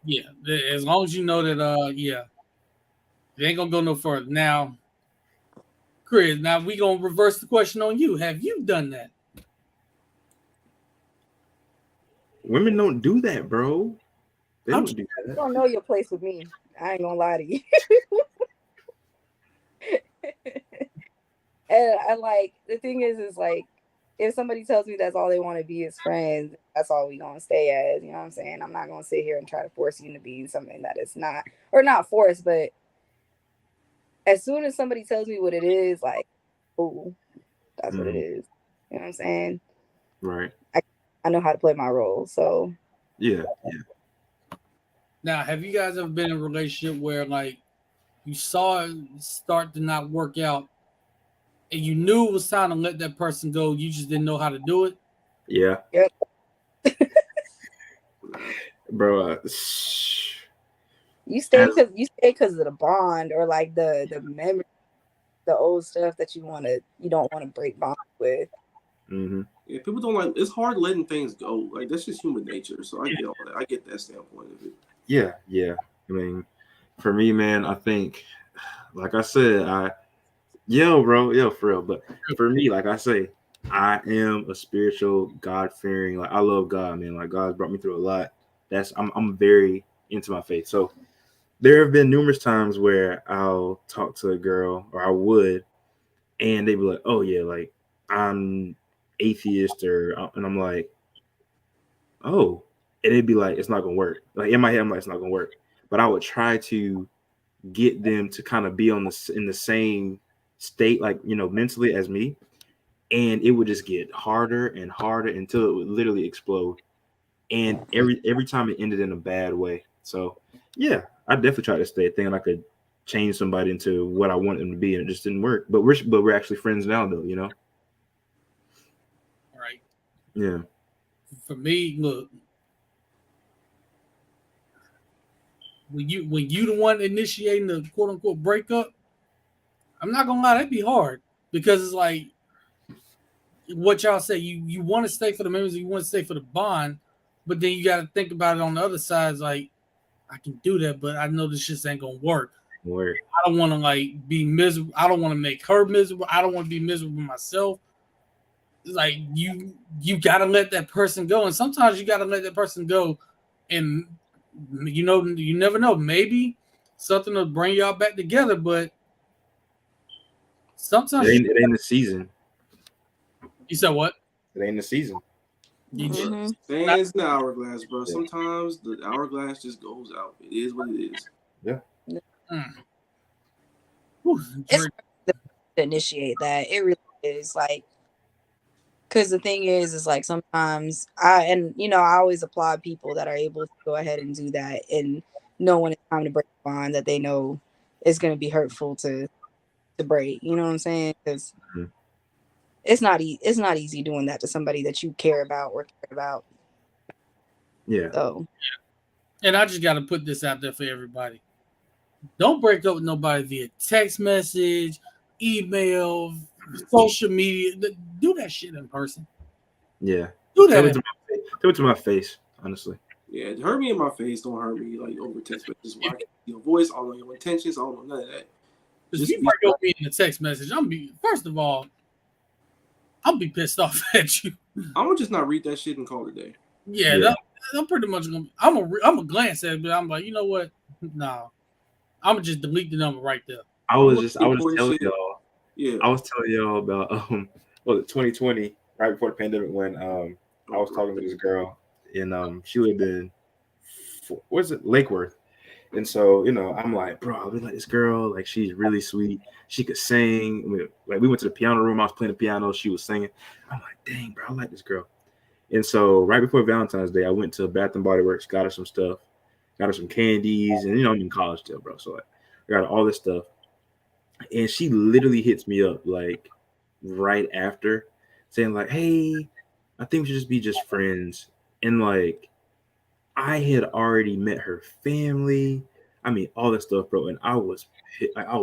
Yeah, as long as you know that, it ain't gonna go no further. Now, Chris, now we gonna reverse the question on you. Have you done that? Women don't do that, bro. They don't do You that. don't know your place with me. I ain't gonna lie to you. And I like, the thing is like, if somebody tells me that's all they want to be is friends, that's all we gonna stay as. You know what I'm saying? I'm not gonna sit here and try to force you to be something that it's not, or not force, but as soon as somebody tells me what it is, like, oh, that's what it is. You know what I'm saying? Right. I know how to play my role. So Yeah. Now, have you guys ever been in a relationship where like you saw it start to not work out and you knew it was time to let that person go, you just didn't know how to do it? Yeah. Yep. Bro, you stay because of the bond or like the memory, the old stuff that you don't want to break bond with. Mm-hmm. Yeah, people don't like. It's hard letting things go. Like that's just human nature. So I get all that. I get that standpoint of it. Yeah. I mean, for me, man, I think, like I said, for real. But for me, like I say, I am a spiritual, God-fearing. Like I love God, man. Like God's brought me through a lot. I'm very into my faith. So there have been numerous times where I'll talk to a girl, or I would, and they'd be like, "Oh yeah, like I'm atheist," and I'm like, "Oh," and it'd be like, "It's not gonna work." Like in my head, I'm like, "It's not gonna work," but I would try to get them to kind of be in the same state, like, you know, mentally as me, and it would just get harder and harder until it would literally explode. And every time it ended in a bad way. So yeah, I definitely tried to stay thinking I could change somebody into what I want them to be, and it just didn't work. But we're actually friends now, though, you know. Right. Yeah. For me, look, when you the one initiating the quote unquote breakup, I'm not gonna lie, that'd be hard because it's like what y'all say. You want to stay for the memories, you want to stay for the bond, but then you got to think about it on the other side. It's like, I can do that, but I know this just ain't gonna work. Word. I don't want to like be miserable. I don't want to make her miserable. I don't want to be miserable myself. It's like you gotta let that person go, and sometimes you gotta let that person go, and you know, you never know. Maybe something will bring y'all back together, but sometimes it ain't the season. You said what? It ain't the season. You just- Mhm. Stands in the hourglass, bro. Sometimes the hourglass just goes out. It is what it is. Whew, It's Drake. hard to initiate that. It really is like, because the thing is like sometimes I always applaud people that are able to go ahead and do that and know when it's time to break a bond that they know is going to be hurtful to break. You know what I'm saying? Because Mhm. it's not easy doing that to somebody that you care about or care about. Yeah. So And I just got to put this out there for everybody. Don't break up with nobody via text message, email, social media. Do that shit in person. Yeah. Do Tell that. it to my face, honestly. Yeah, hurt me in my face. Don't hurt me like over text messages. Where I can see your voice. I don't know your intentions. I don't know none of that. If Just you be break up with me in a text message, first of all, I'll be pissed off at you. I'm gonna just not read that shit and call it a day. Yeah, Yeah. I'm pretty much gonna. I'm a glance at it, but I'm like, you know what? No, I'm gonna just delete the number right there. I I'm was gonna just report telling shit. y'all. Yeah. I was telling y'all about 2020, right before the pandemic, when I was talking to this girl, and she lived in Lake Worth. And so, I'm like, bro, I really like this girl. Like, she's really sweet. She could sing. We went to the piano room. I was playing the piano. She was singing. I'm like, dang, bro, I like this girl. And so, right before Valentine's Day, I went to Bath and Body Works, got her some stuff, got her some candies, and I'm in college still, bro. So I got her all this stuff. And she literally hits me up like right after, saying like, hey, I think we should just be just friends. And like, I had already met her family. I mean, all that stuff, bro. And I was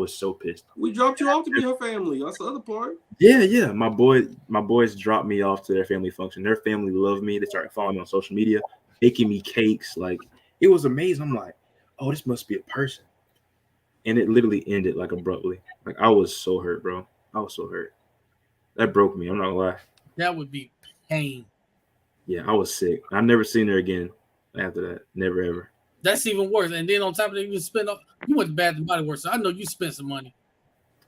so pissed. We dropped you off to be her family. That's the other part. Yeah. My boys dropped me off to their family function. Their family loved me. They started following me on social media, making me cakes. Like, it was amazing. I'm like, oh, this must be a person. And it literally ended like abruptly. Like, I was so hurt, bro. I was so hurt. That broke me. I'm not gonna lie. That would be pain. Yeah, I was sick. I've never seen her again after that. Never ever. That's even worse. And then on top of that, you went to Bath and Body Works. So I know you spent some money.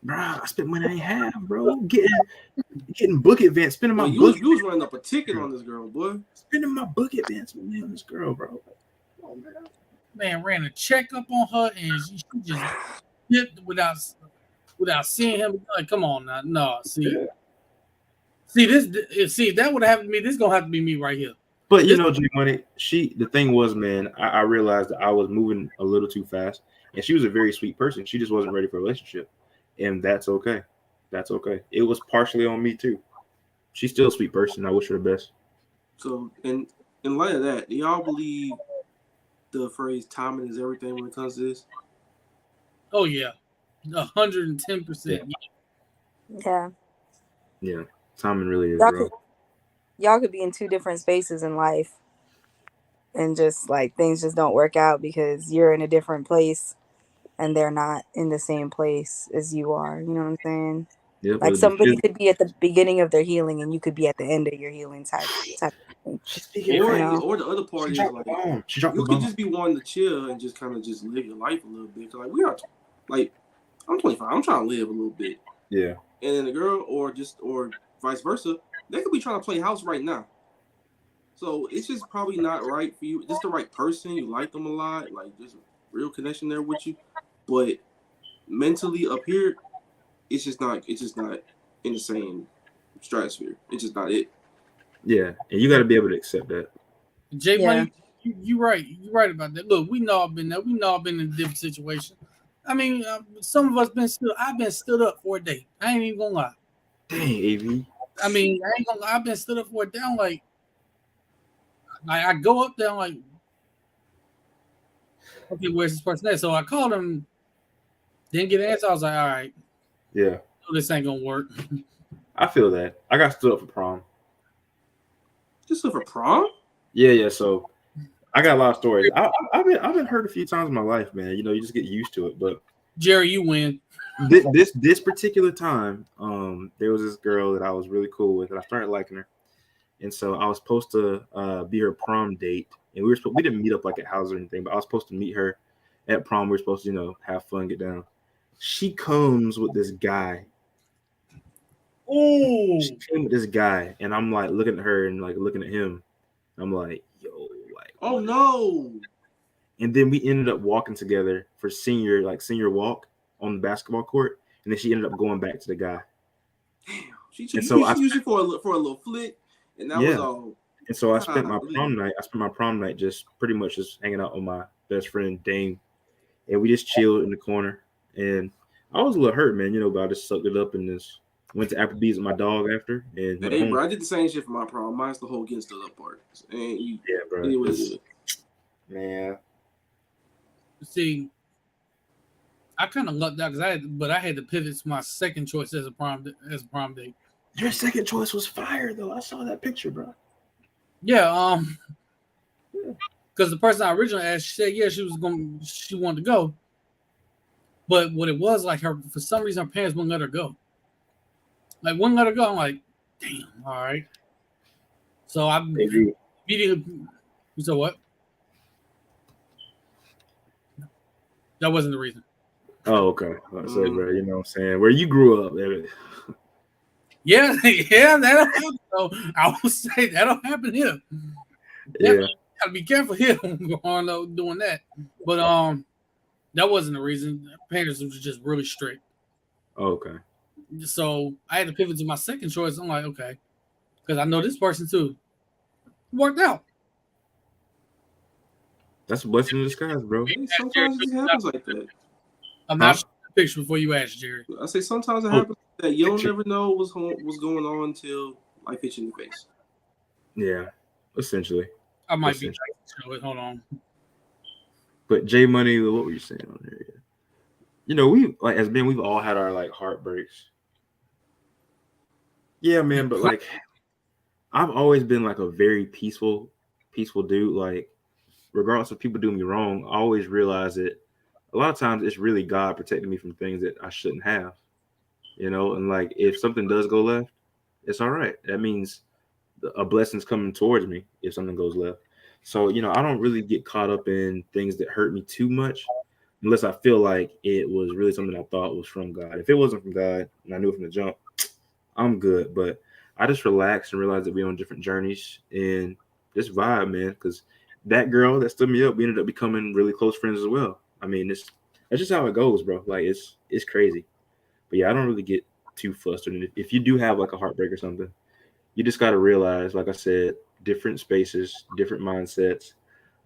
Bro, I spent money I ain't have, bro. Getting book advance, spending my Well, book. you was running up a ticket on this girl, boy. Spending my book advance money on this girl, bro. Oh, Man ran a checkup on her, and she just dipped without seeing him. Like, come on now, no. See this. See, that would have happened to me. This is gonna have to be me right here. But J Money, the thing was, man, I realized that I was moving a little too fast, and she was a very sweet person. She just wasn't ready for a relationship, and that's okay. That's okay. It was partially on me too. She's still a sweet person. I wish her the best. So, in light of that, do y'all believe the phrase "timing is everything" when it comes to this? Oh yeah, 110%. Yeah, timing really is, y'all bro. y'all could be in two different spaces in life and just like things just don't work out because you're in a different place and they're not in the same place as you are. You know what I'm saying? Yeah, Like somebody could be at the beginning of their healing and you could be at the end of your healing type thing. Or the other part is like you could just be wanting to chill and just kind of just live your life a little bit. Like we are, like I'm 25. I'm trying to live a little bit. Yeah. And then the girl, or vice versa, they could be trying to play house right now. So it's just probably not right for you. Just the right person. You like them a lot. Like there's a real connection there with you. But mentally up here, it's just not in the same stratosphere. It's just not it. Yeah, and you got to be able to accept that. Jay Money, you're right. You're right about that. Look, we know I've been there. We know I've been in a different situation. I mean, some of us I've been stood up for a day. I ain't even gonna lie. Dang, AV. I mean, I ain't gonna lie. I've been stood up for a day. I'm like I go up there. I'm like, okay, where's this person at? So I called him. Didn't get an answer. I was like, all right. Yeah. So this ain't gonna work. I feel that. I got stood up for prom. Just for prom? Yeah. So I got a lot of stories. I've been hurt a few times in my life, man. You just get used to it. But Jerry, you win. This particular time, there was this girl that I was really cool with, and I started liking her. And so I was supposed to be her prom date, and we didn't meet up like at house or anything, but I was supposed to meet her at prom. We were supposed to, have fun, get down. She comes with this guy. Oh, she came with this guy, and I'm like looking at her and like looking at him, I'm like, yo, like, Oh what? no. And then we ended up walking together for senior walk on the basketball court, and then she ended up going back to the guy. Damn. She And so I used you for a little flick, and that was yeah. all. And so I spent my Golly. prom night. I spent my prom night just pretty much just hanging out with my best friend Dane, and we just chilled in the corner. And I was a little hurt, man, but I just sucked it up and just went to Applebee's with my dog after and went Hey, home. bro, I did the same shit for my prom. Mine's the whole getting stood up part. And you, Yeah, bro. it was good. Man. See, I kind of lucked out because I had to pivot to my second choice as a prom date. Your second choice was fire, though. I saw that picture, bro. Yeah, because the person I originally asked, she said, yeah, she wanted to go, but what it was like, for some reason, her parents wouldn't let her go. Like, wouldn't let her go. I'm like, damn, all right. So I immediately. You said what? That wasn't the reason. Oh, okay. I said, bro, you know what I'm saying? Where you grew up, baby. Yeah, that'll happen. So I would say that'll happen here. Yeah. Gotta be careful here on doing that. But that wasn't the reason. Parents was just really strict. Oh, okay. So I had to pivot to my second choice. I'm like, okay, because I know this person too. Worked out. That's a blessing in disguise, bro. Hey, sometimes it just happens like that. I'm not showing the picture before you ask, Jerry. I say sometimes it happens like that. You don't never know what's going on until life hits you in the face. Yeah, essentially. I might be nice to show it. Hold on. But J Money, what were you saying on here? We as men, we've all had our like heartbreaks. Yeah, man, but like I've always been like a very peaceful dude. Like, regardless of people doing me wrong, I always realize that a lot of times it's really God protecting me from things that I shouldn't have. And like if something does go left, it's all right. That means a blessing's coming towards me if something goes left. So, I don't really get caught up in things that hurt me too much unless I feel like it was really something I thought was from God. If it wasn't from God and I knew it from the jump, I'm good. But I just relaxed and realized that we're on different journeys and just vibe, man. Because that girl that stood me up, we ended up becoming really close friends as well. I mean, that's just how it goes, bro. Like it's crazy. But yeah, I don't really get too flustered. And if you do have like a heartbreak or something, you just got to realize, like I said, different spaces, different mindsets.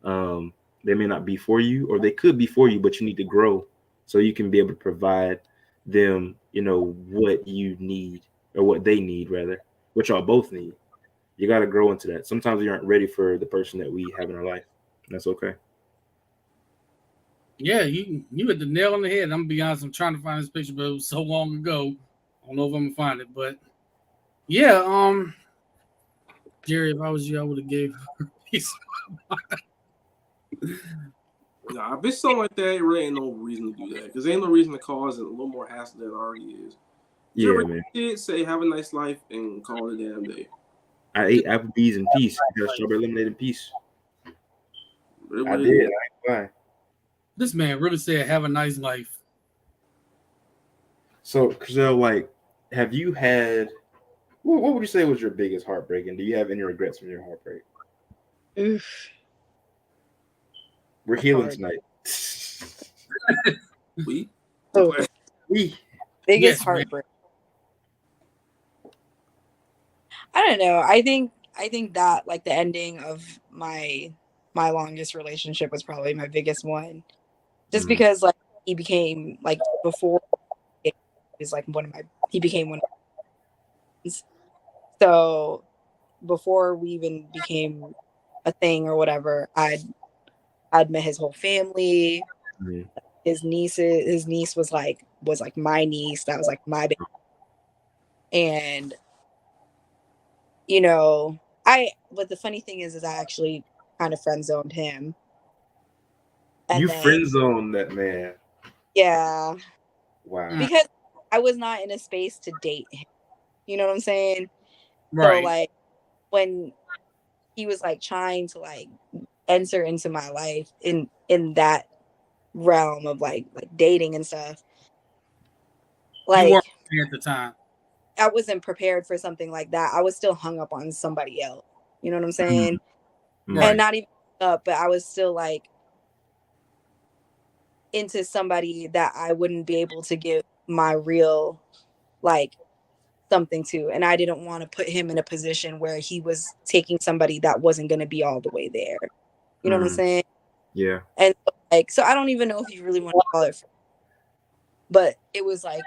They may not be for you, or they could be for you, but you need to grow so you can be able to provide them, what you need or what they need, rather, which y'all both need. You got to grow into that. Sometimes we aren't ready for the person that we have in our life. That's okay. Yeah, you hit the nail on the head. I'm gonna be honest. I'm trying to find this picture, but it was so long ago. I don't know if I'm gonna find it, but yeah. Jerry, if I was you, I would have gave her a piece of my mind. Nah, a bitch something like that, it really ain't no reason to do that. Because ain't no reason to cause it a little more hassle than it already is. Yeah, man. Kid, say have a nice life and call it a damn day. I ate Applebee's in peace. I got strawberry lemonade in peace. I did. I ain't lying. This man really said, "Have a nice life." So, like, have you had? What would you say was your biggest heartbreak, and do you have any regrets from your heartbreak? Oof. We're healing tonight. We. Biggest heartbreak. I don't know. I think that like the ending of my longest relationship was probably my biggest one. Just because like he became like before he was like he became one of my friends. So before we even became a thing or whatever, I'd met his whole family. Mm-hmm. His niece was like my niece. That was like my baby. And but the funny thing is I actually kind of friend zoned him. And friend zoned that man. Yeah. Wow. Because I was not in a space to date him. You know what I'm saying? Right. So like when he was like trying to like enter into my life in that realm of like dating and stuff. Like you weren't at the time. I wasn't prepared for something like that. I was still hung up on somebody else. You know what I'm saying? Right. And not even up, but I was still like into somebody that I wouldn't be able to give my real like something to. And I didn't want to put him in a position where he was taking somebody that wasn't going to be all the way there. You know what I'm saying? Yeah. And like, so I don't even know if you really want to call it, but it was like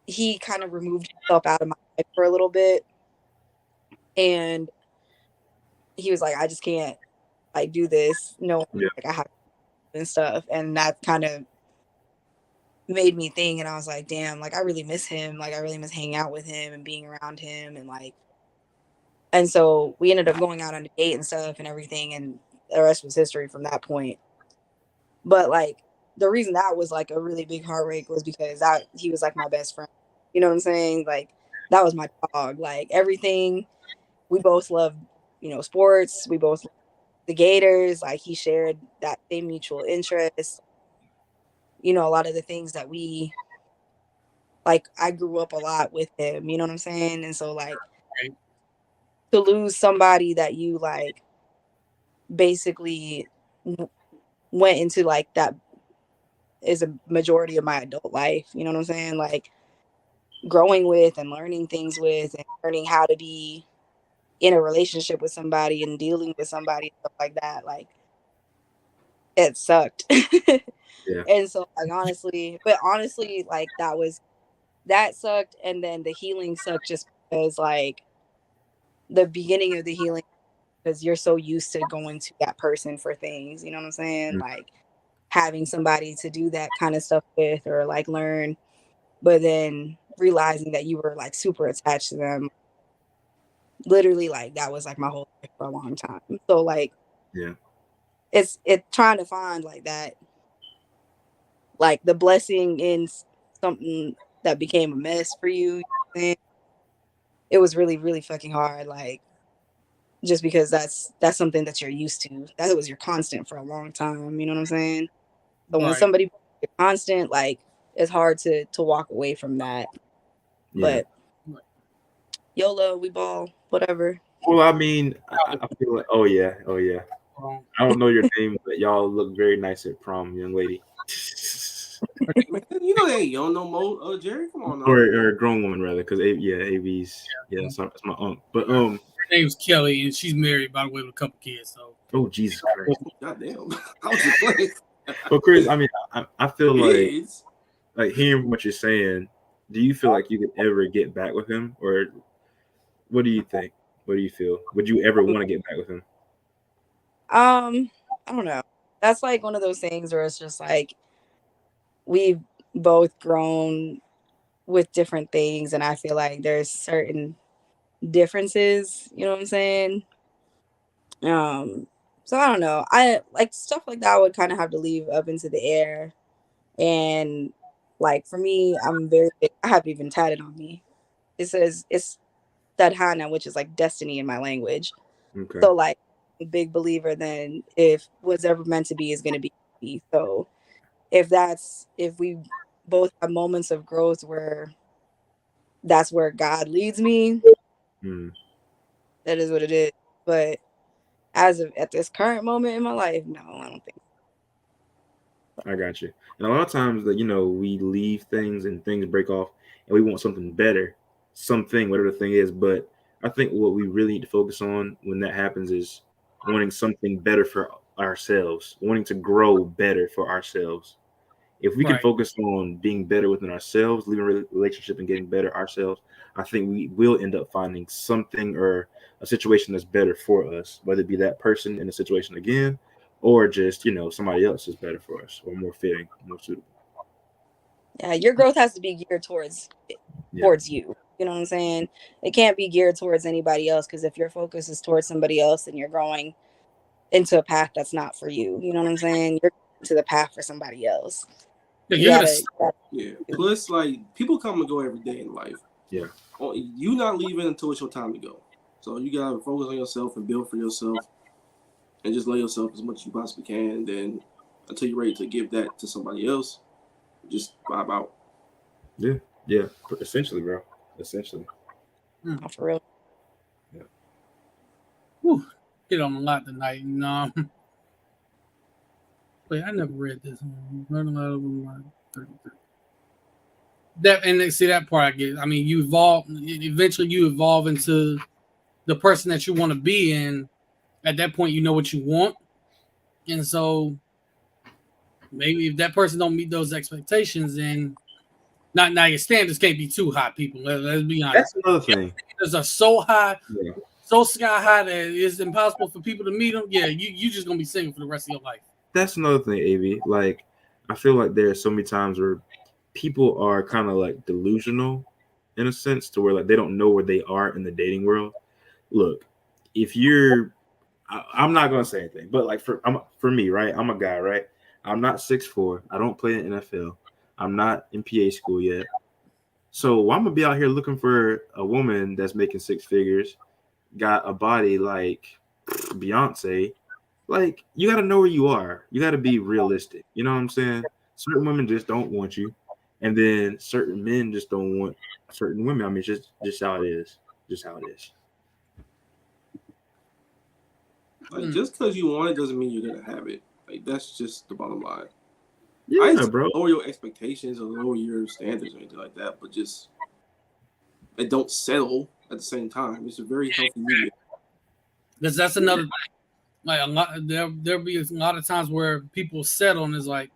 he kind of removed himself out of my life for a little bit, and he was like, I just can't like do this. No, Yeah. like I have and stuff, and that kind of made me think. And I was like, damn, like I really miss him. Like I really miss hanging out with him and being around him, and like, and so we ended up going out on a date and stuff and everything, and the rest was history from that point. But like the reason that was like a really big heartbreak was because that he was like my best friend. You know what I'm saying? Like that was my dog. Like everything. We both loved, you know, sports. We both loved the Gators. Like he shared that same mutual interest. You know, a lot of the things that we like. I grew up a lot with him. You know what I'm saying? And so like Right. to lose somebody that you like basically went into like that is a majority of my adult life. You know what I'm saying? Like growing with and learning things with and learning how to be in a relationship with somebody and dealing with somebody and stuff like that. Like it sucked. Yeah. And so like honestly, like that sucked. And then the healing sucked just because like the beginning of the healing, because you're so used to going to that person for things, you know what I'm saying? Mm. Like having somebody to do that kind of stuff with or like learn, but then realizing that you were like super attached to them. Literally, like that was like my whole life for a long time. So like Yeah. it's trying to find like that, like the blessing in something that became a mess for you. And it was really, really fucking hard. Like just because that's something that you're used to. That was your constant for a long time. You know what I'm saying? So when Right. somebody constant, like it's hard to walk away from that. Yeah. But YOLO, we ball, whatever. Well, I mean, I feel like, oh yeah. I don't know your name, but y'all look very nice at prom, young lady. Man, you know they ain't young no more. Jerry, come on now. or a grown woman rather, because AV's that's my aunt. But Her name's Kelly, and she's married, by the way, with a couple kids. So oh Jesus Christ. Goddamn. I was just playing. Well, Chris, I mean, I feel Kids. like hearing what you're saying. Do you feel like you could ever get back with him, or what do you think? What do you feel? Would you ever want to get back with him? I don't know. That's like one of those things where it's just like we've both grown with different things, and I feel like there's certain differences, you know what I'm saying? So I don't know. I like stuff like that would kind of have to leave up into the air. And like for me, I have it even tatted on me. It says it's Tadhana, which is like destiny in my language. Okay. So like a big believer then if what's ever meant to be is gonna be. So if we both have moments of growth where that's where God leads me, that is what it is. But at this current moment in my life, no, I don't think. I got you. And a lot of times that we leave things and things break off, and we want something better, something whatever the thing is. But I think what we really need to focus on when that happens is wanting something better for ourselves, wanting to grow better for ourselves. If we can Right. focus on being better within ourselves, leaving a relationship and getting better ourselves, I think we will end up finding something or a situation that's better for us, whether it be that person in the situation again, or just, somebody else is better for us or more fitting, more suitable. Yeah, your growth has to be geared towards you. You know what I'm saying? It can't be geared towards anybody else, because if your focus is towards somebody else and you're growing into a path that's not for you, you know what I'm saying? You're to the path for somebody else. Yeah, Yeah. Plus, like people come and go every day in life. Yeah. You not leaving until it's your time to go. So you gotta focus on yourself and build for yourself, and just lay yourself as much as you possibly can. And then until you're ready to give that to somebody else, just vibe out. Yeah. Essentially, bro. Essentially. For real. Yeah. Whew. hit on a lot tonight. Wait, I never read this. That and see that part I get. I mean, you evolve. Eventually, you evolve into the person that you want to be, and at that point, you know what you want, and so maybe if that person don't meet those expectations, then not now your standards can't be too high. People, let's be honest. That's another thing. Standards are so high, Yeah. so sky high that it's impossible for people to meet them. Yeah, you just gonna be single for the rest of your life. That's another thing, AV. Like, I feel like there are so many times where people are kind of like delusional in a sense to where like they don't know where they are in the dating world. Look, if you're, I'm not gonna say anything, but like for me, right? I'm a guy, right? I'm not 6'4". I don't play in NFL. I'm not in PA school yet. So I'm gonna be out here looking for a woman that's making six figures, got a body like Beyonce. Like, you got to know where you are. You got to be realistic. You know what I'm saying? Certain women just don't want you. And then certain men just don't want certain women. I mean, just how it is. Just how it is. Like, just because you want it doesn't mean you're going to have it. Like, that's just the bottom line. Yeah, I ain't bro. lower your expectations or lower your standards or anything like that, but just, and don't settle at the same time. It's a very healthy medium. Because that's another thing. Like a lot, there'll be a lot of times where people settle and it's like,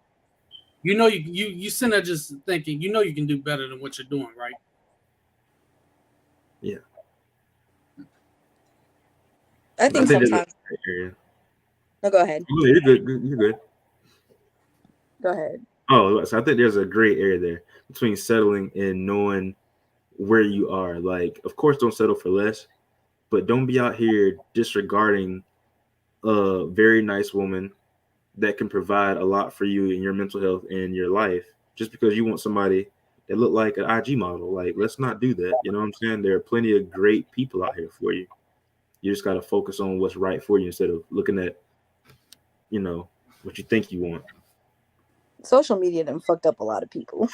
you sitting there just thinking, you can do better than what you're doing, right? Yeah. I think sometimes. No, go ahead. Oh, you're good. You're good. Go ahead. Oh, so I think there's a gray area there between settling and knowing where you are. Like, of course, don't settle for less, but don't be out here disregarding a very nice woman that can provide a lot for you in your mental health and your life just because you want somebody that look like an IG model. Like, let's not do that. You know what I'm saying? There are plenty of great people out here for you. You just got to focus on what's right for you instead of looking at, what you think you want. Social media done fucked up a lot of people.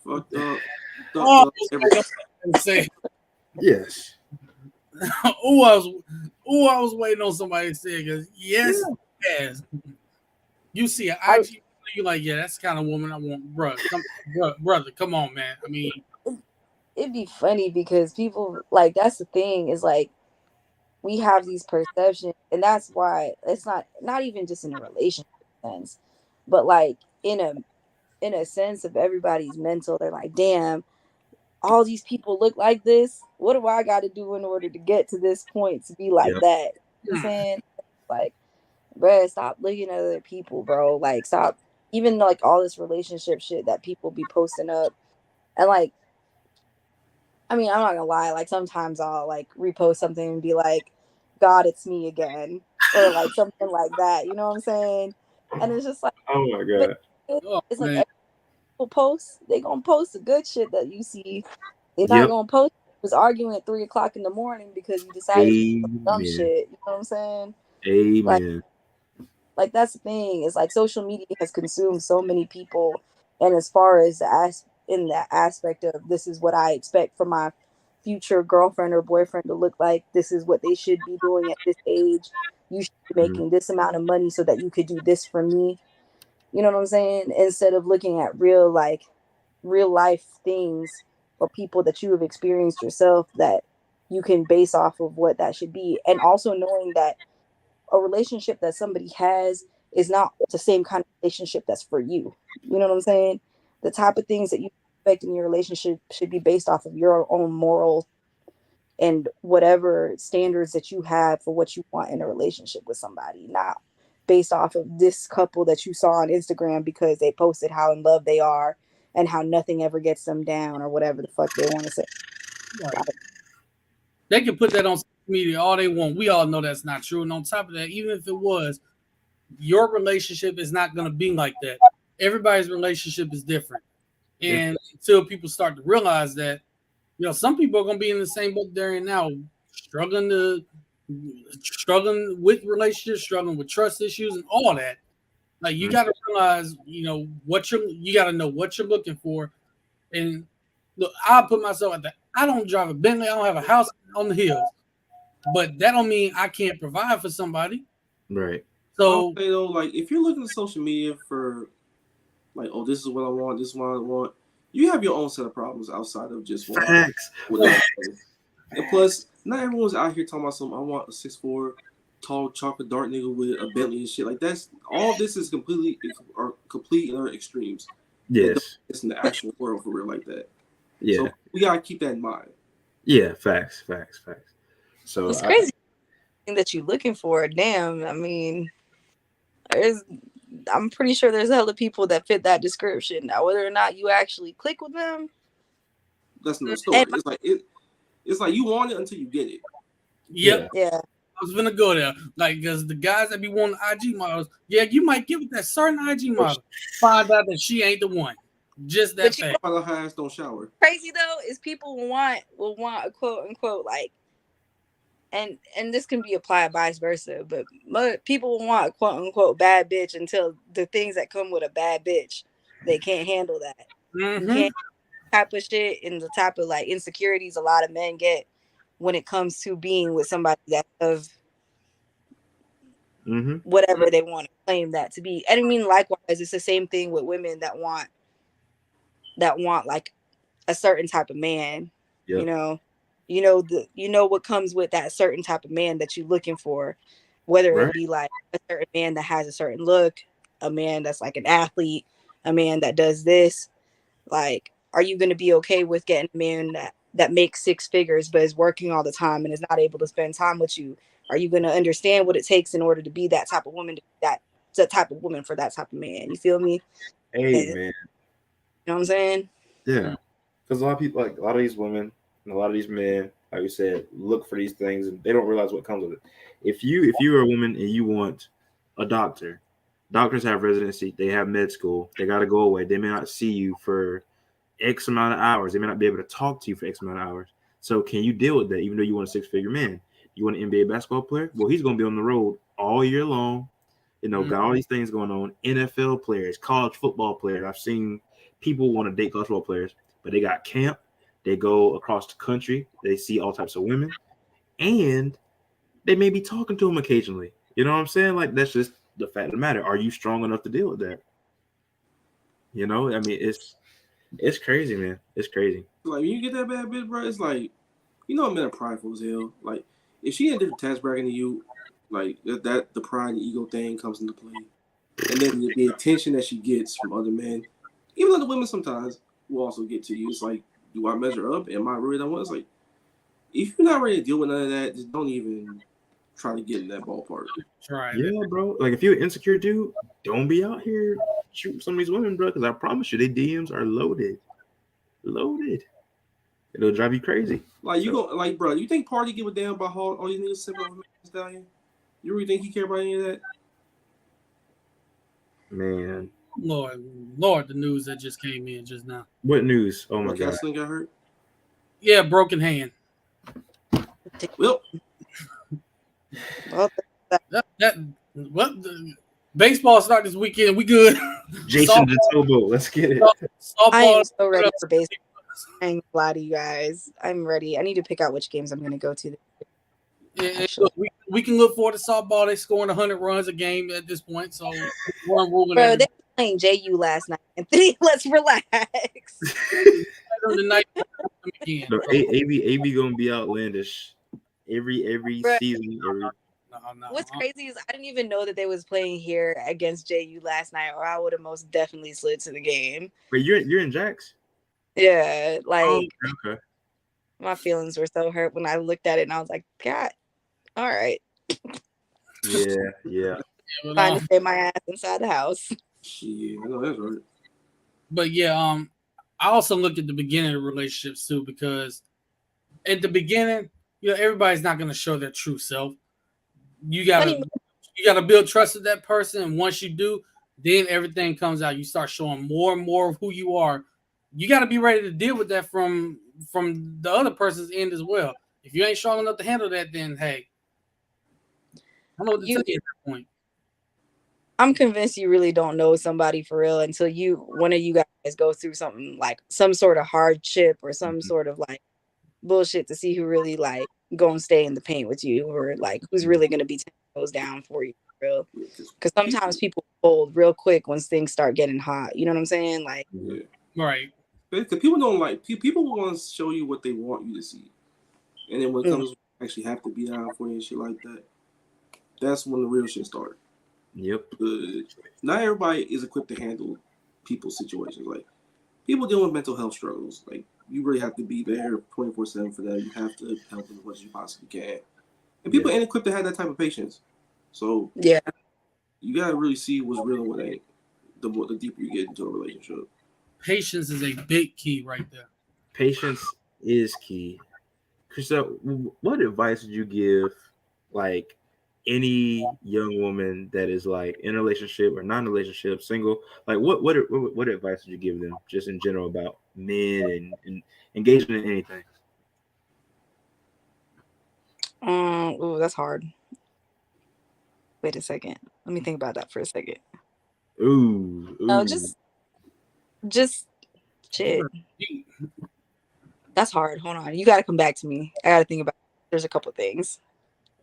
Fucked up. Yes. I was waiting on somebody to say because yes. You see an IG, you like, yeah, that's the kind of woman I want, brother. Come on, man. I mean, it'd be funny because people like that's the thing is like we have these perceptions, and that's why it's not even just in a relationship sense, but like in a sense of everybody's mental. They're like, damn, all these people look like this. What do I got to do in order to get to this point to be like that? You know what I'm saying? Like, bro, stop looking at other people, bro. Like, stop. Even like all this relationship shit that people be posting up, and like, I mean, I'm not gonna lie. Like, sometimes I'll like repost something and be like, "God, it's me again," or like something like that. You know what I'm saying? And it's just like, oh my god, it's like every people post. They gonna post the good shit that you see. They're not gonna post. Was arguing at 3:00 in the morning because you decided to do dumb shit. You know what I'm saying? Amen. Like that's the thing. It's like social media has consumed so many people, and as far as in the aspect of this is what I expect from my future girlfriend or boyfriend to look like. This is what they should be doing at this age. You should be making this amount of money so that you could do this for me. You know what I'm saying? Instead of looking at real life things or people that you have experienced yourself that you can base off of what that should be. And also knowing that a relationship that somebody has is not the same kind of relationship that's for you. You know what I'm saying? The type of things that you expect in your relationship should be based off of your own moral and whatever standards that you have for what you want in a relationship with somebody, not based off of this couple that you saw on Instagram because they posted how in love they are and how nothing ever gets them down or whatever the fuck they want to say. Right. They can put that on social media all they want. We all know that's not true. And on top of that, even if it was, your relationship is not going to be like that. Everybody's relationship is different. And until people start to realize that, some people are going to be in the same boat they're in now, struggling with relationships, struggling with trust issues and all that. Like, you got to realize, you got to know what you're looking for. And look, I put myself at that. I don't drive a Bentley. I don't have a house on the hills. but that don't mean I can't provide for somebody. Right. So you know, like if you're looking at social media for like, oh, this is what I want, this is what I want, you have your own set of problems outside of just what. Facts. And plus, not everyone's out here talking about something. I want a 6'4", tall chocolate dark nigga with a Bentley and shit. Like that's all. This is complete and utter extremes. Yes. It's in the actual world for real like that. Yeah. So we gotta keep that in mind. Yeah. Facts. So It's crazy that you're looking for. Damn. I mean, I'm pretty sure there's hella people that fit that description. Now, whether or not you actually click with them, that's no story. It's like you want it until you get it. Yep. Yeah. I was gonna go there, like, because the guys that be wanting IG models, yeah, you might get with that certain IG model, find out that she ain't the one. Just that fact. Her ass don't shower. Crazy though is people will want a quote unquote like, and this can be applied vice versa, but people will want a quote unquote bad bitch until the things that come with a bad bitch, they can't handle that. Mm-hmm. Type of shit and the type of like insecurities a lot of men get when it comes to being with somebody that of whatever they want to claim that to be. And I mean, likewise, it's the same thing with women that want like a certain type of man. Yep. You know what comes with that certain type of man that you're looking for, whether it be like a certain man that has a certain look, a man that's like an athlete, a man that does this. Like, are you going to be okay with getting a man that makes six figures but is working all the time and is not able to spend time with you? Are you going to understand what it takes in order to be that type of woman, that type of woman for that type of man? You feel me? Hey, and, man. You know what I'm saying? Yeah. Because a lot of people, like a lot of these women and a lot of these men, like we said, look for these things and they don't realize what comes with it. If you're a woman and you want a doctor, doctors have residency, they have med school, they got to go away. They may not see you for X amount of hours. They may not be able to talk to you for X amount of hours. So can you deal with that even though you want a six-figure man? You want an NBA basketball player? Well, he's going to be on the road all year long. You know, got all these things going on. NFL players, college football players. I've seen people want to date college football players, but they got camp. They go across the country. They see all types of women. And they may be talking to them occasionally. You know what I'm saying? Like, that's just the fact of the matter. Are you strong enough to deal with that? You know, I mean, it's crazy, man. It's crazy. Like, when you get that bad bitch, bro, it's like, you know, men are prideful as hell. Like, if she in a different tax bracket than you, like, that the pride and ego thing comes into play. And then the attention that she gets from other men, even other women sometimes, will also get to you. It's like, do I measure up? Am I really the one? It's like, if you're not ready to deal with none of that, just don't even try to get in that ballpark. Right. Yeah, bro. Like, if you're an insecure dude, don't be out here shooting some of these women, bro, because I promise you, their DMs are loaded. It'll drive you crazy. Like, you go, like, bro, you think Party give a damn about all these niggas sitting over Stallion? You really think he care about any of that? Man. Lord, the news that just came in just now. What news? Oh my God. Got hurt? Yeah, broken hand. Well, baseball start this weekend. We good. Jason DeTobo, let's get it. I am so ready for baseball. I ain't glad to you guys. I'm ready. I need to pick out which games I'm going to go to. Yeah, we can look forward to softball. They're scoring 100 runs a game at this point. So, bro, they were playing JU last night. Anthony, let's relax. Tonight, again, no, AB gonna be outlandish every season. No. What's crazy is I didn't even know that they was playing here against JU last night, or I would have most definitely slid to the game. Wait, you're in Jax? Yeah, like okay. My feelings were so hurt when I looked at it, and I was like, God, all right. Yeah. Trying to stay my ass inside the house. Shit, I know that's right. But yeah, I also look at the beginning of relationships too, because at the beginning, everybody's not going to show their true self. You gotta build trust with that person, and once you do, then everything comes out. You start showing more and more of who you are. You got to be ready to deal with that from the other person's end as well. If you ain't strong enough to handle that, then hey, I don't know what to tell you at that point. I'm convinced you really don't know somebody for real until one of you guys go through something like some sort of hardship or some sort of like bullshit to see who really like gonna stay in the paint with you, or like who's really gonna be 10 toes down for you, for real. Because sometimes people fold real quick once things start getting hot. You know what I'm saying? Like, Yeah. Right. Because people don't like people want to show you what they want you to see, and then when it comes to actually have to be down for you and shit like that, that's when the real shit starts. Yep. Not everybody is equipped to handle people's situations. Like people dealing with mental health struggles, like you really have to be there 24/7 for them. You have to help them as much as you possibly can. And people ain't equipped to have that type of patience. So yeah, you gotta really see what's real and what ain't. The deeper you get into a relationship. Patience is a big key right there. Patience is key. Chriselle, what advice would you give, like, any young woman that is like in a relationship or non-relationship, single? Like, what advice would you give them, just in general, about men and engagement in anything? Ooh, that's hard. Wait a second. Let me think about that for a second. Ooh. No, just shit. That's hard. Hold on. You got to come back to me. I got to think about it. There's a couple things.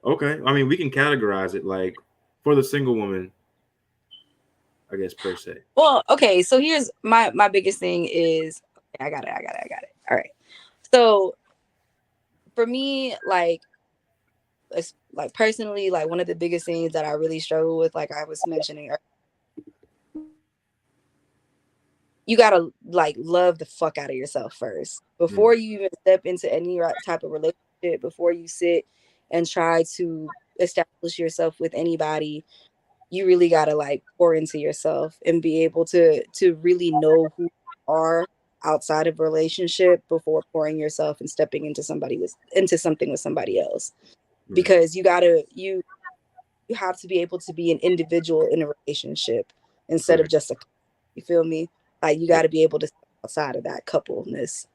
Okay. I mean, we can categorize it like for the single woman, I guess, per se. Well, okay. So here's my biggest thing is, I got it. All right. So for me, like personally, like one of the biggest things that I really struggle with, like I was mentioning, you gotta like love the fuck out of yourself first before you even step into any type of relationship. Before you sit and try to establish yourself with anybody, you really gotta like pour into yourself and be able to really know who you are outside of a relationship before pouring yourself and stepping into something with somebody else. Because you have to be able to be an individual in a relationship instead of just you feel me? Like you got to be able to step outside of that coupleness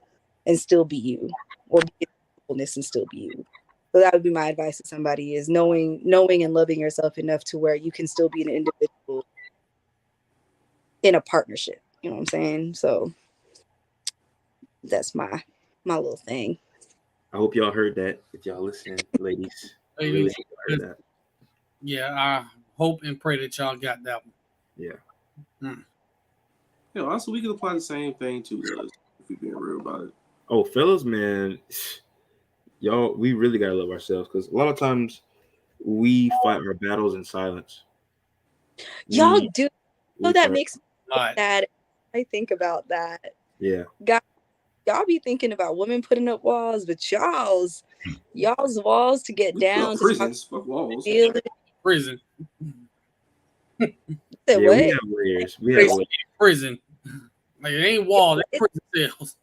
and still be you, or be in coupleness and still be you. So that would be my advice to somebody: is knowing and loving yourself enough to where you can still be an individual in a partnership. You know what I'm saying? So that's my little thing. I hope y'all heard that. If y'all listen, ladies, I really hope y'all heard that. Yeah, I hope and pray that y'all got that one. Yeah. Yeah, also we can apply the same thing to us if we're being real about it. Oh, fellas, man, y'all, we really gotta love ourselves, because a lot of times we fight our battles in silence. Y'all do. So that makes me sad. I think about that. Yeah. God, y'all be thinking about women putting up walls, but y'all's walls to get down to prisons, fuck walls. Prison. Yeah, we have layers. We have prison. Like it ain't wall, it's prison cells.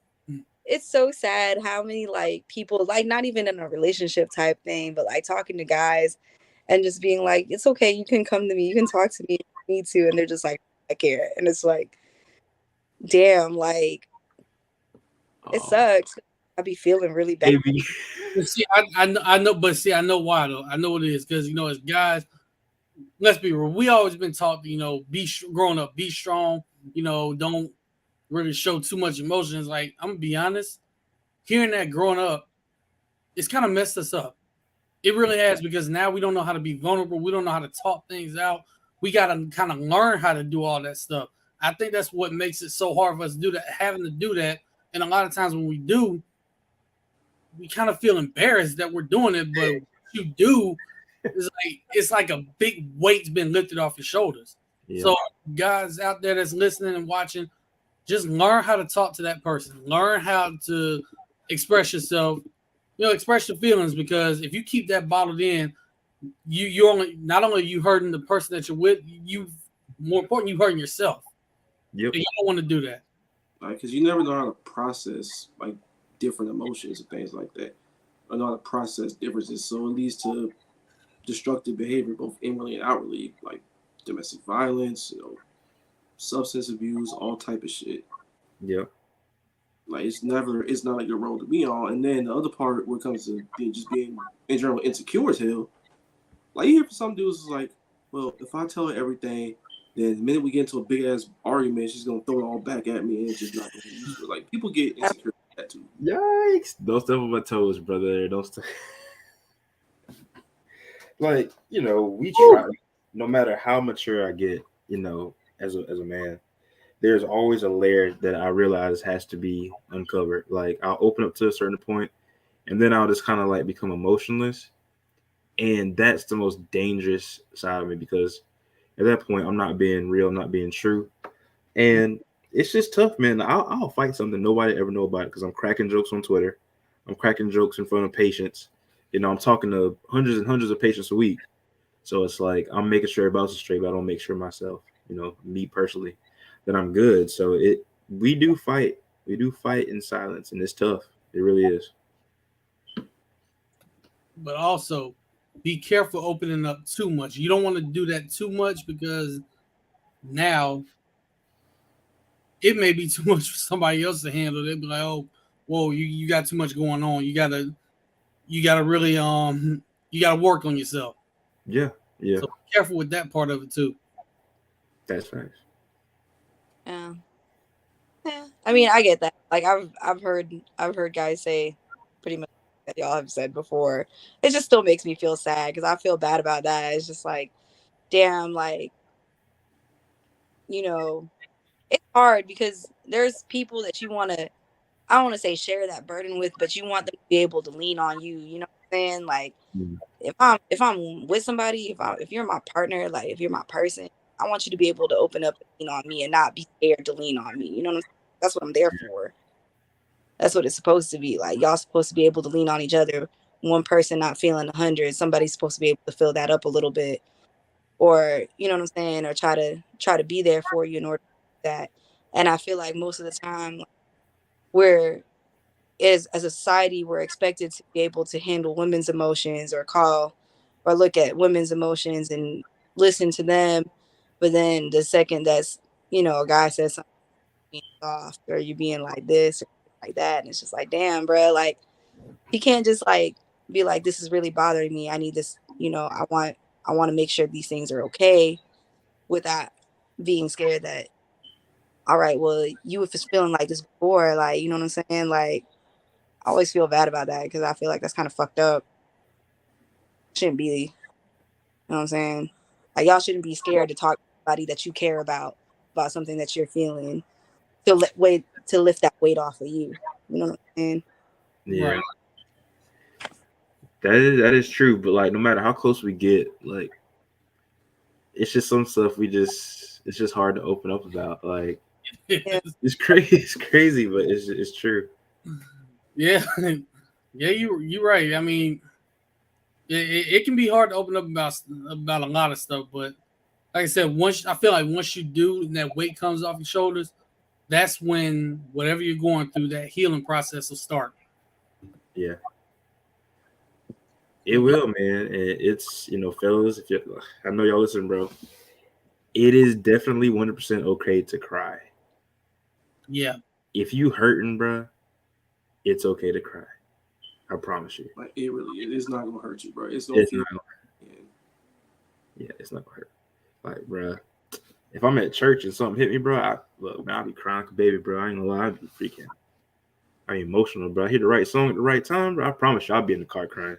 It's so sad how many like people, like not even in a relationship type thing, but like talking to guys and just being like, it's okay, you can come to me, you can talk to me if you need to, and they're just like, I care. And it's like, damn, like it sucks. I be feeling really bad. See, I know, but see, I know why though. I know what it is, because you know, as guys, let's be real, we always been taught, you know, growing up, be strong, you know, don't really show too much emotions. Like, I'm gonna be honest, hearing that growing up, it's kind of messed us up. It really has, because now we don't know how to be vulnerable. We don't know how to talk things out. We got to kind of learn how to do all that stuff. I think that's what makes it so hard for us to do that, having to do that. And a lot of times when we do, we kind of feel embarrassed that we're doing it, but what you do, it's like a big weight's been lifted off your shoulders. Yeah. So guys out there that's listening and watching, just learn how to talk to that person. Learn how to express yourself. You know, express your feelings, because if you keep that bottled in, you only, not only you hurting the person that you're with, you, more important, you hurting yourself. Yep. And you don't want to do that. Like, because you never know how to process like different emotions and things like that. I know how to process differences, so it leads to destructive behavior, both inwardly and outwardly, like domestic violence, you know, substance abuse, all type of shit. Yeah. Like it's not like your role to be on. And then the other part, when it comes to just being in general insecure as hell, like you hear from some dudes is like, well, if I tell her everything, then the minute we get into a big ass argument, she's gonna throw it all back at me, and it's just not gonna be useful. Like people get insecure with that too. Yikes! Don't step on my toes, brother. Don't step. like, we try. No matter how mature I get, as a man, there's always a layer that I realize has to be uncovered. Like, I'll open up to a certain point, and then I'll just kind of like become emotionless, and that's the most dangerous side of me, because at that point I'm not being real, not being true, and it's just tough, man. I'll fight something nobody ever know about it because I'm cracking jokes on Twitter, I'm cracking jokes in front of patients. I'm talking to hundreds and hundreds of patients a week, so it's like I'm making sure everybody else is straight, but I don't make sure myself, me personally, that I'm good. So we do fight in silence, and it's tough. It really is. But also, be careful opening up too much. You don't want to do that too much, because now it may be too much for somebody else to handle. They'll be like, "Oh, whoa, you got too much going on. You gotta really you gotta work on yourself." Yeah. So be careful with that part of it too. That's right. Yeah. I mean, I get that. Like, I've heard guys say pretty much that y'all have said before. It just still makes me feel sad because I feel bad about that. It's just like, damn, like, it's hard because there's people that you want to, I don't want to say share that burden with, but you want them to be able to lean on you. You know what I'm saying? Like, if I'm with somebody, if you're my partner, like if you're my person, I want you to be able to open up and lean on me and not be scared to lean on me. You know what I'm saying? That's what I'm there for. That's what it's supposed to be. Like, y'all supposed to be able to lean on each other. One person not feeling 100, somebody's supposed to be able to fill that up a little bit, or you know what I'm saying, or try to be there for you in order to do that. And I feel like most of the time, as a society, we're expected to be able to handle women's emotions or look at women's emotions and listen to them. But then the second that's, a guy says something being soft, or you being like this or like that, and it's just like, damn, bro, like, he can't just like be like, this is really bothering me. I need this, I want to make sure these things are okay, without being scared that, all right, well, you was feeling like this before, like, you know what I'm saying? Like, I always feel bad about that because I feel like that's kind of fucked up. Shouldn't be, you know what I'm saying? Like, y'all shouldn't be scared to talk to somebody that you care about something that you're feeling, to lift that weight off of you. You know what I'm saying? Yeah. Right. That is true, but like, no matter how close we get, like, it's just some stuff it's just hard to open up about. Like, it's crazy, but it's true. Yeah, you're right. I mean, it can be hard to open up about a lot of stuff, but like I said, I feel like once you do, and that weight comes off your shoulders, that's when whatever you're going through, that healing process will start. Yeah. It will, man. And it's, fellas, I know y'all listen, bro. It is definitely 100% okay to cry. Yeah. If you hurting, bro, it's okay to cry. I promise you. Like, it is not gonna hurt you, bro. It's not gonna hurt. Yeah, it's not gonna hurt. Like, bro, if I'm at church and something hit me, bro, I'll be crying like a baby, bro. I ain't gonna lie, I'll be freaking. I'm emotional, bro. I hear the right song at the right time, bro. I promise you, I'll be in the car crying.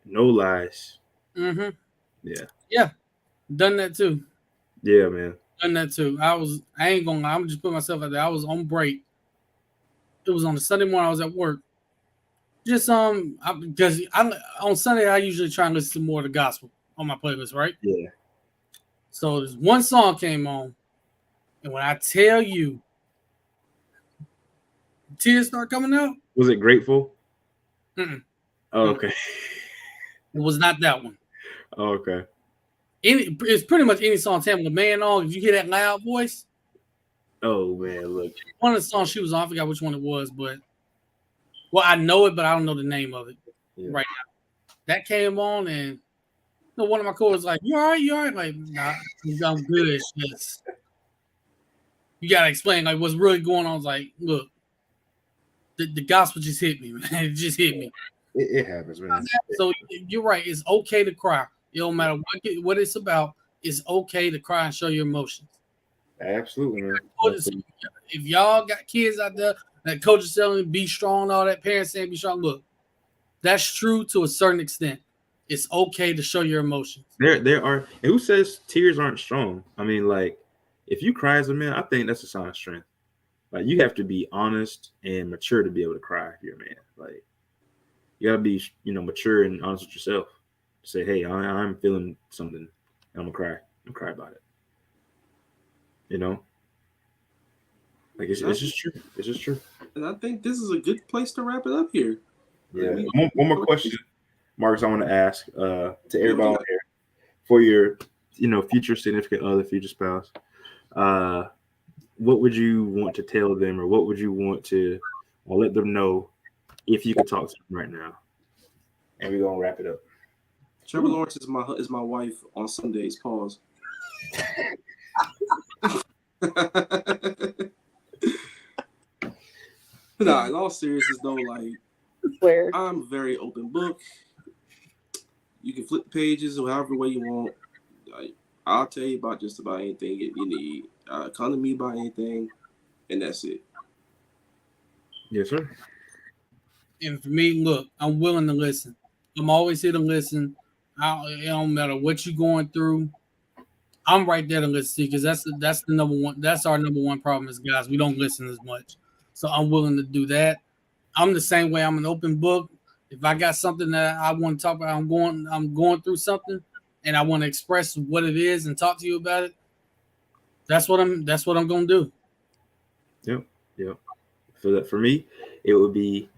No lies. Mm-hmm. Yeah. Done that too. Yeah, man. Done that too. I ain't gonna lie. I'm just putting myself out there. I was on break. It was on a Sunday morning. I was at work. Just because on Sunday I usually try and listen to more of the gospel on my playlist, right? Yeah. So this one song came on, and when I tell you, tears start coming out. Was it Grateful? Mm-mm. Oh, okay. It was not that one. Oh, okay. It's pretty much any song Tamala Man on. If you hear that loud voice. Oh man, look. One of the songs she was on, I forgot which one it was, but I know it, but I don't know the name of it right now. That came on, and one of my coworkers was like, "You all right? You all right?" Like, nah, I'm good. It's just you gotta explain like what's really going on. I was like, look, the gospel just hit me, man. It just hit me. It happens, man. So you're right. It's okay to cry. It don't matter what it's about. It's okay to cry and show your emotions. Absolutely, man. Absolutely. If y'all got kids out there that coaches telling be strong, all that parents saying be strong, look, that's true to a certain extent. It's okay to show your emotions. There are. And who says tears aren't strong? I mean, like, if you cry as a man, I think that's a sign of strength. Like, you have to be honest and mature to be able to cry if you're a man. Like, you gotta be, mature and honest with yourself. Say, hey, I'm feeling something. And I'm gonna cry. I'm gonna cry about it. Like it's just true. It's just true. And I think this is a good place to wrap it up here. Yeah. One more question, Marcus. I want to ask to everybody on here for your, future significant other, future spouse. What would you want to tell them, or what would you want to let them know if you could talk to them right now? And we're gonna wrap it up. Trevor Lawrence is my wife on Sundays. Pause. Nah, in all seriousness though, like I'm a very open book. You can flip the pages however way you want. Like, I'll tell you about just about anything you need. Come to me about anything, and that's it. Yes, sir. And for me, look, I'm willing to listen. I'm always here to listen. It don't matter what you're going through. I'm right there to listen to you because that's the number one. That's our number one problem as guys. We don't listen as much. So I'm willing to do that. I'm the same way. I'm an open book. If I got something that I want to talk about, I'm going through something, and I want to express what it is and talk to you about it. That's what I'm gonna do. Yep. For me, it would be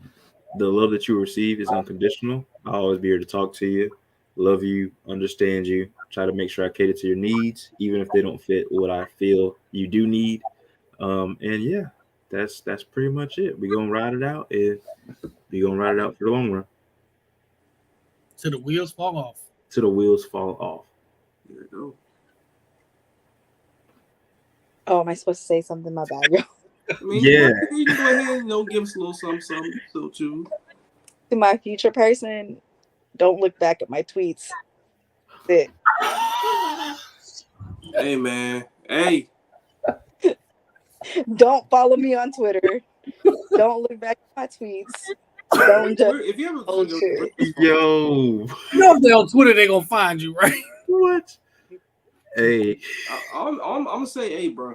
the love that you receive is unconditional. I'll always be here to talk to you, love you, understand you, try to make sure I cater to your needs, even if they don't fit what I feel you do need. And yeah, that's pretty much it. We're gonna ride it out, and we're gonna ride it out for the long run. Till the wheels fall off. Till the wheels fall off. There you go. Oh, am I supposed to say something? My bad, girl. I mean, Yeah. You can go ahead and give us a little something, so too. To my future person, don't look back at my tweets. That's it. Hey, man. Hey. Don't follow me on Twitter. Don't look back at my tweets. Don't just If you ever Yo. If they're on Twitter, they're gonna find you, right? What? Hey. I'm gonna say, hey, bro.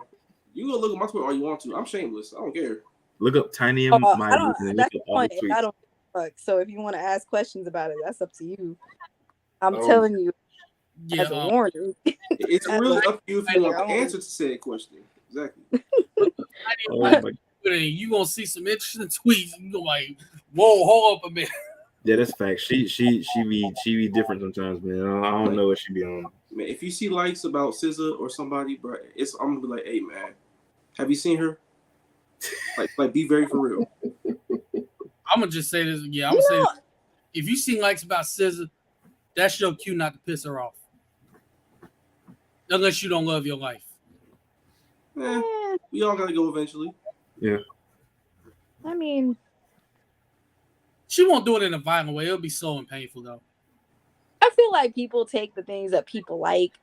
You can look at my Twitter all you want to. I'm shameless. I don't care. Look up Tiny M. That's the point. I don't fuck. So if you want to ask questions about it, that's up to you. I'm telling you as a warning. It's really up to you if you want the answer to said question. Exactly. You gonna see some interesting tweets. You go like, whoa, hold up a minute. Yeah, that's fact. She be different sometimes, man. I don't know what she be on. Man, if you see likes about SZA or somebody, bro, I'm gonna be like, hey, man, have you seen her? Like, be very for real. I'm gonna just say this. Yeah, I'm gonna say this. If you see likes about SZA, that's your cue not to piss her off. Unless you don't love your life. We all gotta go eventually. Yeah. I mean, she won't do it in a violent way. It'll be slow and painful though. I feel like people take the things that people like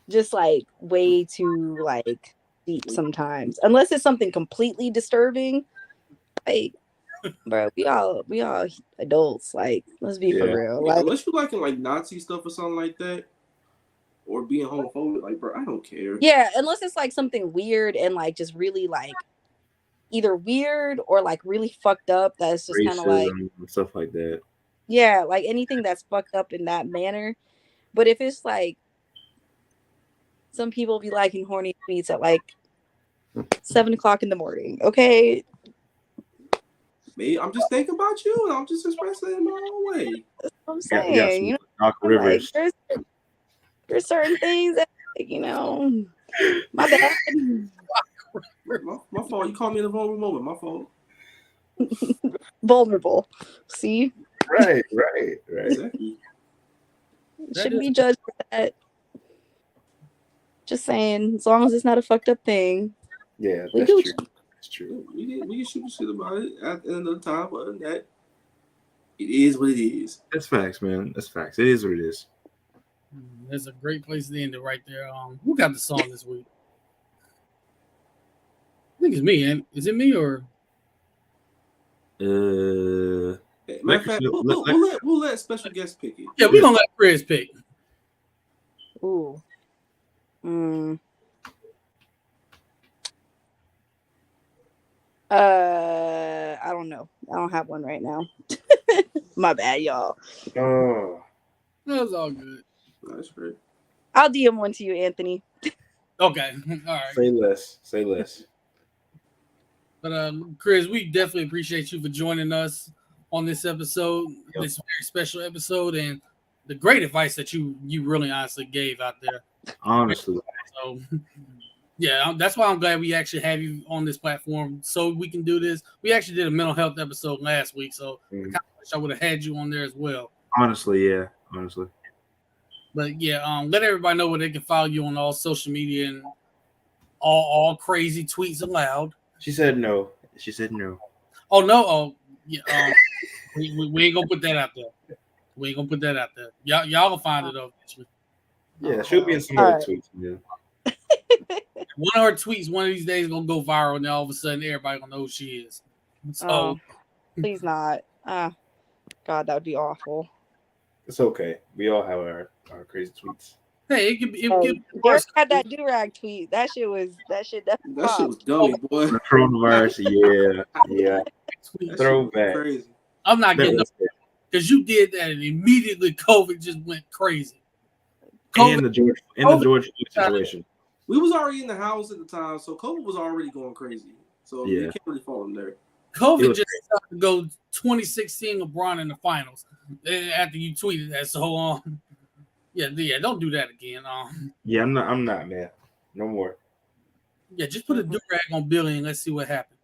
just like way too like deep sometimes. Unless it's something completely disturbing. Like, bro, we all adults. Like, let's be for real. Yeah, like, unless you liking like Nazi stuff or something like that, or being homophobic, like, bro, I don't care. Yeah, unless it's like something weird and like just really like either weird or like really fucked up. That's just kind of like stuff like that. Yeah, like anything that's fucked up in that manner. But if it's like some people be liking horny tweets at like 7:00 in the morning, okay? Maybe I'm just thinking about you and I'm just expressing it in my own way. That's what I'm saying. You know, Doc Rivers. Like, there's certain things that, you know, my bad. My fault. You called me in the wrong moment. My fault. Vulnerable. See? Right. Exactly. Shouldn't be judged for that. Just saying, as long as it's not a fucked up thing. Yeah, that's true. That's true. We can shoot the shit about it at the end of the time, but other than that, it is what it is. That's facts, man. That's facts. It is what it is. That's a great place to end it right there. Who got the song this week? I think it's me. Is it me or? Hey, matter of fact, we'll let special guest pick it. Yeah, we're gonna let Chris pick. Ooh. I don't know. I don't have one right now. My bad, y'all. Oh, That was all good. That's great. I'll DM one to you, Anthony. Okay, all right. say less. Say less. But Chris, we definitely appreciate you for joining us on this episode, this very special episode, and the great advice that you really honestly gave out there. Honestly. So, yeah, that's why I'm glad we actually have you on this platform so we can do this. We actually did a mental health episode last week, so I kind of wish I would have had you on there as well. Honestly, yeah. Honestly. But yeah, let everybody know where they can follow you on all social media and all crazy tweets allowed. She said no. She said no. Oh no! Oh yeah. We ain't gonna put that out there. We ain't gonna put that out there. Y'all will find it eventually. Yeah, she'll be in some All other tweets. Yeah. One of her tweets one of these days gonna go viral, and then all of a sudden everybody gonna know who she is. So Please not. God, that would be awful. It's okay. We all have our crazy tweets. hey, it could be. Derek had that do-rag tweet. That shit definitely That shit was dummy, boy. The coronavirus, yeah. That Throwback. shit was crazy. I'm not getting up because you did that, and immediately COVID just went crazy. And the George Floyd situation. We was already in the house at the time, so COVID was already going crazy. So you can't really follow him there. COVID just started to go 2016 LeBron in the finals after you tweeted that. So yeah, don't do that again. Yeah, I'm not, man. No more. Yeah, just put a do-rag on Billy and let's see what happens.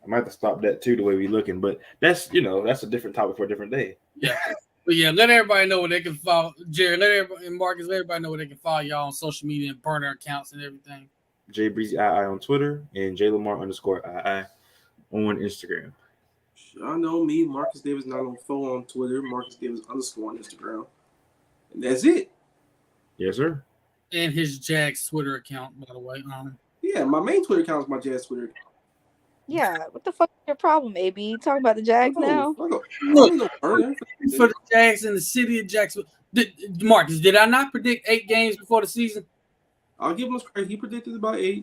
I might have to stop that too, the way we looking, but that's a different topic for a different day. Yeah. But yeah, let everybody know where they can follow Jerry. Let everybody and Marcus, let everybody know where they can follow y'all on social media and burner accounts and everything. J Breezy II on Twitter and JLamar_II on Instagram. Y'all know me, Marcus Davis 904 on Twitter, Marcus Davis _ on Instagram. And that's it. Yes, sir. And his Jags Twitter account, by the way. Yeah, my main Twitter account is my Jazz Twitter. Yeah, what the fuck is your problem, AB? Talking about the Jags now? Look, for the Jags in the city of Jacksonville. Marcus, did I not predict 8 games before the season? I'll give him credit. He predicted about 8.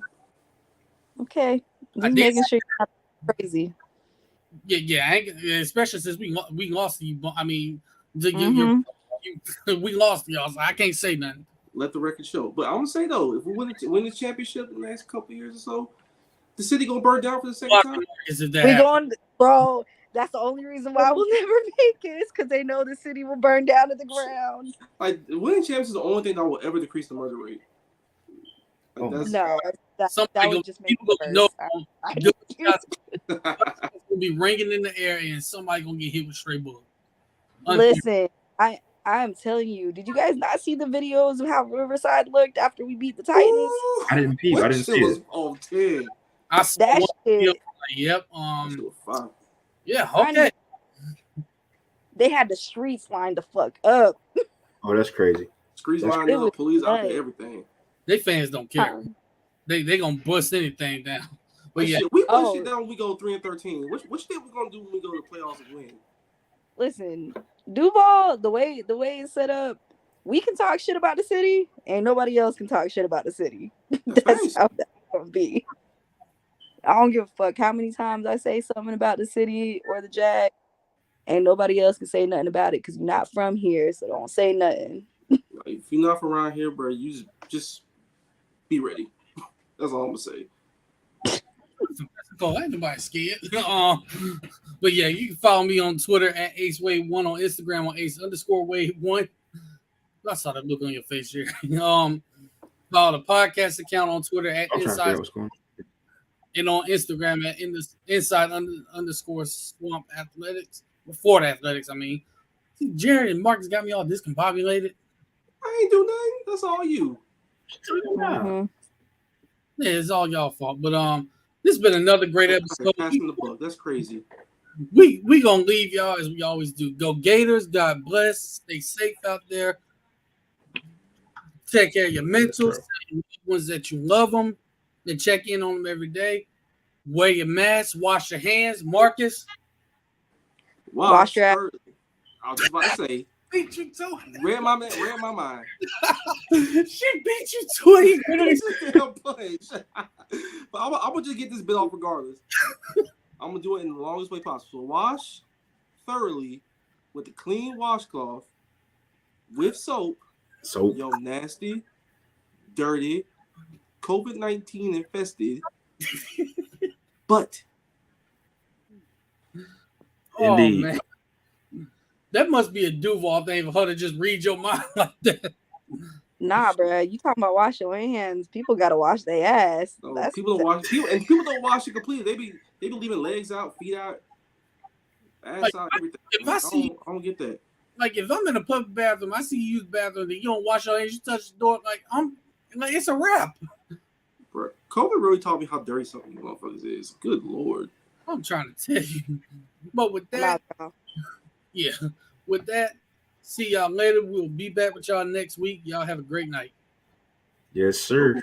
Okay, just making sure you're not crazy. Yeah, especially since we lost to you. I mean, we lost to y'all, so I can't say nothing. Let the record show. But I'm gonna say though, if we win the championship in the next couple of years or so, the city gonna burn down for the second time. We going, bro. That's the only reason why we'll never make it. Is because they know the city will burn down to the ground. Like winning champions is the only thing that will ever decrease the murder rate. Like, that would just make it worse. Will be ringing in the air and somebody gonna get hit with stray bullet. Listen, I am telling you, did you guys not see the videos of how Riverside looked after we beat the Titans? I didn't peep. I didn't see it. On 10. I saw that shit. Like, yep. Fine. Yeah. Okay. They had the streets lined the fuck up. Oh, that's crazy. Streets lined up, police out there, everything. They fans don't care. They gonna bust anything down. But yeah, we push it down when we go 3-13. What shit we gonna do when we go to the playoffs and win? Listen, Duval, the way it's set up, we can talk shit about the city, and nobody else can talk shit about the city. That's how that's gonna be. I don't give a fuck how many times I say something about the city or the Jag, and nobody else can say nothing about it because you're not from here, so don't say nothing. If you're not from around here, bro, you just be ready. That's all I'm gonna say. Oh, ain't nobody scared. But yeah, you can follow me on Twitter at AceWave1, on Instagram on Ace_Wave1. I saw that look on your face here. Follow the podcast account on Twitter at Inside, and on Instagram at Inside_Swamp Athletics. Before the Athletics, I mean. See, Jerry and Marcus got me all discombobulated. I ain't do nothing. That's all you. Yeah, it's all y'all fault. But this has been another great episode. Passing the buck. That's crazy. We gonna leave y'all as we always do. Go Gators. God bless. Stay safe out there. Take care of your mentals. Tell ones that you love them. And check in on them every day. Wear your mask. Wash your hands. Marcus. Wash your ass. I was just about to say, Beat you to read my mind. it. She beat you to it. It's a damn punch. But I'm gonna just get this bit off regardless. I'm gonna do it in the longest way possible. So wash thoroughly with a clean washcloth with soap. So Yo, nasty, dirty, COVID-19 infested, but Oh, indeed. man. That must be a Duval thing for her to just read your mind like that. Nah, bro. You talking about wash your hands? People gotta wash their ass. no, people don't wash. People don't wash it completely. They be leaving legs out, feet out, ass Like, out, everything. if I see- I don't get that. Like if I'm in a public bathroom, I see you use the bathroom, and you don't wash your hands, you touch the door, like it's a wrap. Bro, COVID really taught me how dirty some of you motherfuckers is. Good lord. I'm trying to tell you. But with that, yeah, with that, see y'all later. We'll be back with y'all next week. Y'all have a great night. Yes, sir.